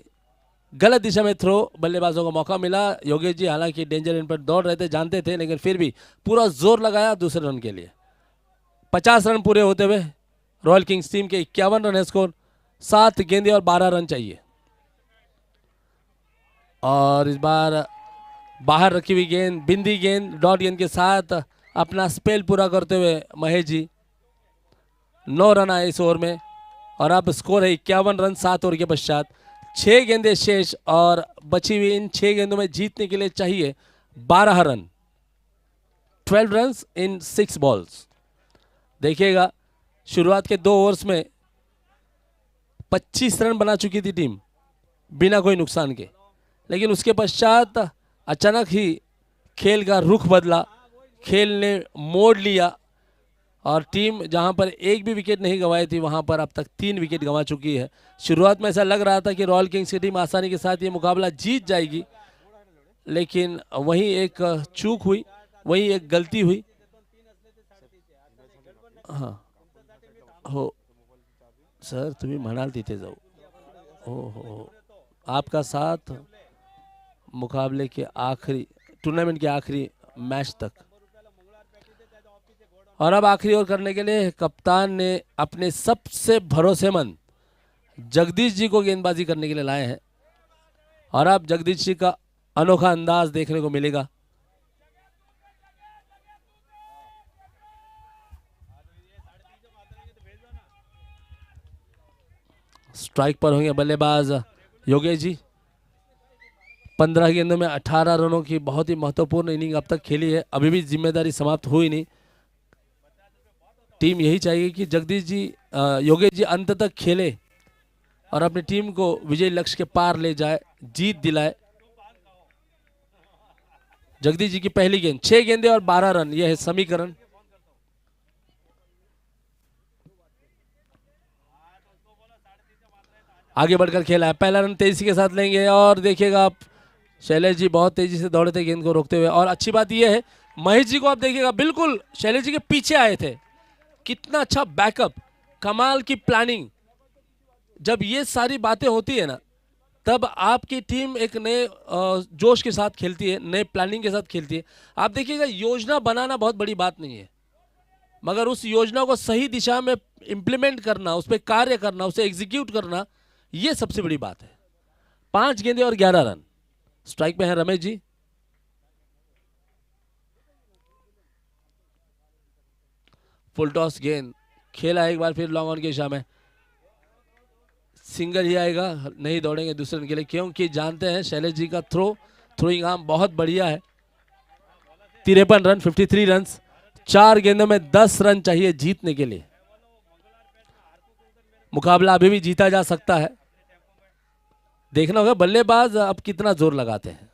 गलत दिशा में थ्रो। बल्लेबाजों को मौका मिला। योगेश जी हालांकि डेंजर इन पर दौड़ रहे थे, जानते थे, लेकिन फिर भी पूरा जोर लगाया दूसरे रन के लिए। 50 रन पूरे होते हुए रॉयल किंग्स टीम के 51 रन है स्कोर। 7 गेंदे और 12 रन चाहिए। और इस बार बाहर रखी हुई गेंद, बिंदी गेंद, डॉट गेंद के साथ अपना स्पेल पूरा करते हुए महेश जी 9 रन आए इस ओवर में। और अब स्कोर है 51 रन 7 ओवर के पश्चात। 6 गेंदें शेष और बची हुई इन 6 गेंदों में जीतने के लिए चाहिए 12 रन। 12 run in 6 balls. देखिएगा शुरुआत के 2 ओवर्स में 25 रन बना चुकी थी टीम बिना कोई नुकसान के, लेकिन उसके पश्चात अचानक ही खेल का रुख बदला, खेल ने मोड़ लिया और टीम जहां पर एक भी विकेट नहीं गंवाई थी वहां पर अब तक 3 विकेट गंवा चुकी है। शुरुआत में ऐसा लग रहा था कि रॉयल किंग्स की टीम आसानी के साथ ये मुकाबला जीत जाएगी, लेकिन वहीं एक चूक हुई, वहीं एक गलती हुई। हाँ हो सर, तुम्ही म्हणाल तिथे जाऊ। हो आपका साथ मुकाबले के आखिरी, टूर्नामेंट के आखिरी मैच तक। और अब आखिरी ओवर करने के लिए कप्तान ने अपने सबसे भरोसेमंद जगदीश जी को गेंदबाजी करने के लिए लाए हैं। और अब जगदीश जी का अनोखा अंदाज देखने को मिलेगा। स्ट्राइक पर होंगे बल्लेबाज योगेश जी। 15 गेंदों में 18 रनों की बहुत ही महत्वपूर्ण इनिंग अब तक खेली है। अभी भी जिम्मेदारी समाप्त हुई नहीं। टीम यही चाहिए कि जगदीश जी, योगेश जी अंत तक खेले और अपनी टीम को विजय लक्ष्य के पार ले जाए, जीत दिलाए। जगदीश जी की पहली गेंद, 6 गेंदे और 12 रन, यह है समीकरण। आगे बढ़कर खेला है, पहला रन तेजी के साथ लेंगे। और देखिएगा आप शैलेश जी बहुत तेजी से दौड़े थे गेंद को रोकते हुए। और अच्छी बात यह है महेश जी को आप देखिएगा बिल्कुल शैलेश जी के पीछे आए थे। कितना अच्छा बैकअप, कमाल की प्लानिंग। जब ये सारी बातें होती है ना, तब आपकी टीम एक नए जोश के साथ खेलती है, नए प्लानिंग के साथ खेलती है। आप देखिएगा योजना बनाना बहुत बड़ी बात नहीं है, मगर उस योजना को सही दिशा में इंप्लीमेंट करना, उस पर कार्य करना, उसे एग्जीक्यूट करना, ये सबसे बड़ी बात है। 5 गेंदे और 11 रन। स्ट्राइक पे हैं रमेश जी। फुल टॉस गेंद खेला एक बार फिर लॉन्ग ऑन की दिशा में। सिंगल ही आएगा, नहीं दौड़ेंगे दूसरे रन के लिए, क्योंकि जानते हैं शैलेश जी का थ्रोइंग आर्म बहुत बढ़िया है। 53 रन, 53 रन। 4 गेंदों में 10 रन चाहिए जीतने के लिए। मुकाबला अभी भी जीता जा सकता है। देखना होगा बल्लेबाज अब कितना जोर लगाते हैं।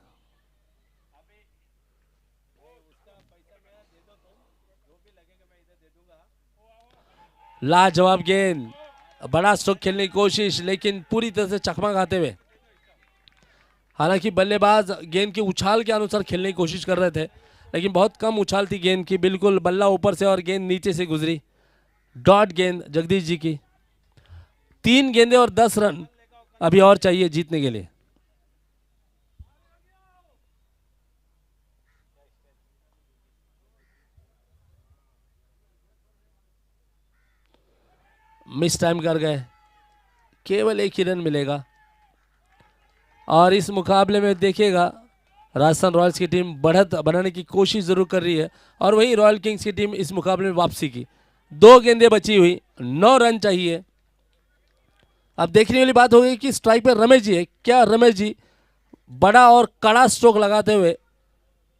लाजवाब गेंद, बड़ा स्ट्रोक खेलने की कोशिश, लेकिन पूरी तरह से चकमा खाते हुए हालांकि बल्लेबाज गेंद के उछाल के अनुसार खेलने की कोशिश कर रहे थे, लेकिन बहुत कम उछाल थी गेंद की, बिल्कुल बल्ला ऊपर से और गेंद नीचे से गुजरी। डॉट गेंद जगदीश जी की। 3 गेंदें और 10 रन अभी और चाहिए जीतने के लिए। मिस टाइम कर गए, केवल 1 ही रन मिलेगा। और इस मुकाबले में देखिएगा राजस्थान रॉयल्स की टीम बढ़त बनाने की कोशिश जरूर कर रही है, और वही रॉयल किंग्स की टीम इस मुकाबले में वापसी की। 2 गेंदें बची हुई, 9 रन चाहिए। अब देखने वाली बात होगी कि स्ट्राइक पे रमेश जी है, क्या रमेश जी बड़ा और कड़ा स्ट्रोक लगाते हुए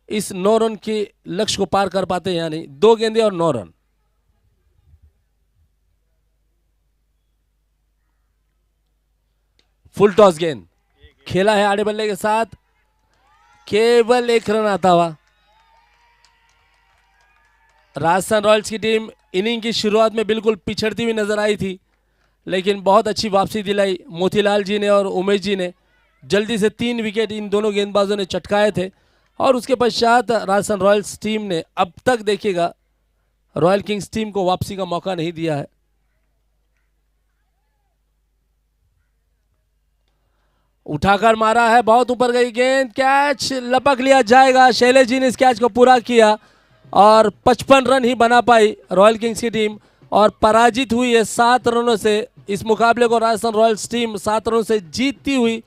इस 9 रन के लक्ष्य को पार कर पाते हैं या नहीं। 2 गेंदें और 9 रन। फुल टॉस गेंद खेला है आड़े बल्ले के साथ, केवल 1 रन आता हुआ। राजस्थान रॉयल्स की टीम इनिंग की शुरुआत में बिल्कुल पिछड़ती हुई नजर आई थी, लेकिन बहुत अच्छी वापसी दिलाई मोतीलाल जी ने और उमेश जी ने। जल्दी से 3 विकेट इन दोनों गेंदबाजों ने चटकाए थे, और उसके पश्चात राजस्थान रॉयल्स टीम ने अब तक देखिएगा रॉयल किंग्स टीम को वापसी का मौका नहीं दिया है। उठाकर मारा है, बहुत ऊपर गई गेंद, कैच लपक लिया जाएगा। शैलेश जी ने इस कैच को पूरा किया और 55 रन ही बना पाई रॉयल किंग्स की टीम, और पराजित हुई है 7 रनों से। इस मुकाबले को राजस्थान रॉयल्स टीम 7 रनों से जीतती हुई।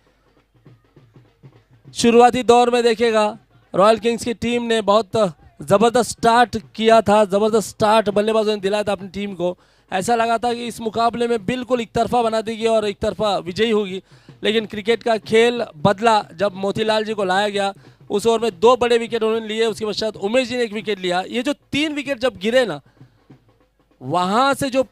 शुरुआती दौर में देखेगा रॉयल किंग्स की टीम ने बहुत जबरदस्त स्टार्ट किया था, जबरदस्त स्टार्ट बल्लेबाजों ने दिलाया था अपनी टीम को। ऐसा लगा था कि इस मुकाबले में बिल्कुल एक तरफा बना देगी और एक तरफा विजयी होगी, लेकिन क्रिकेट का खेल बदला जब मोतीलाल जी को लाया गया। उस ओवर में 2 बड़े विकेट उन्होंने लिए, उसके पश्चात उमेश जी ने 1 विकेट लिया। ये जो 3 विकेट जब गिरे ना, वहां से जो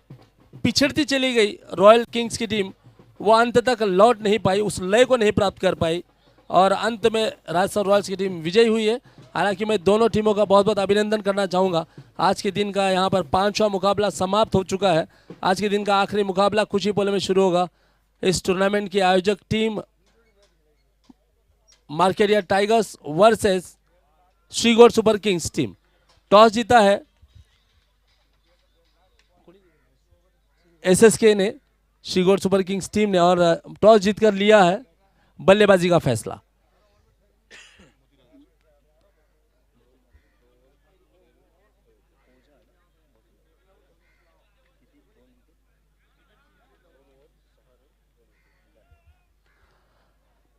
पिछड़ती चली गई रॉयल किंग्स की टीम, वो अंत तक लौट नहीं पाई, उस लय को नहीं प्राप्त कर पाई, और अंत में राजस्थान रॉयल्स की टीम विजयी हुई है। हालांकि मैं दोनों टीमों का बहुत बहुत अभिनंदन करना चाहूँगा। आज के दिन का यहाँ पर 5वां मुकाबला समाप्त हो चुका है। आज के दिन का आखिरी मुकाबला कुछ ही पलों में शुरू होगा। इस टूर्नामेंट की आयोजक team market yard tigers versus Shrigaud super kings team. Toss जीता है एसएसके ने, श्रीगोर सुपर किंग्स टीम ने, और टॉस जीतकर लिया है बल्लेबाजी का फैसला।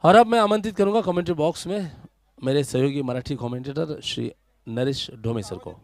और अब मैं आमंत्रित करूंगा कमेंट्री बॉक्स में मेरे सहयोगी मराठी कमेंटेटर श्री नरेश ढोमे सर को।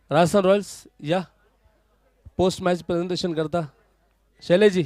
राजस्थान रॉयल्स या पोस्ट मॅच प्रेझेंटेशन करता शैलेश जी.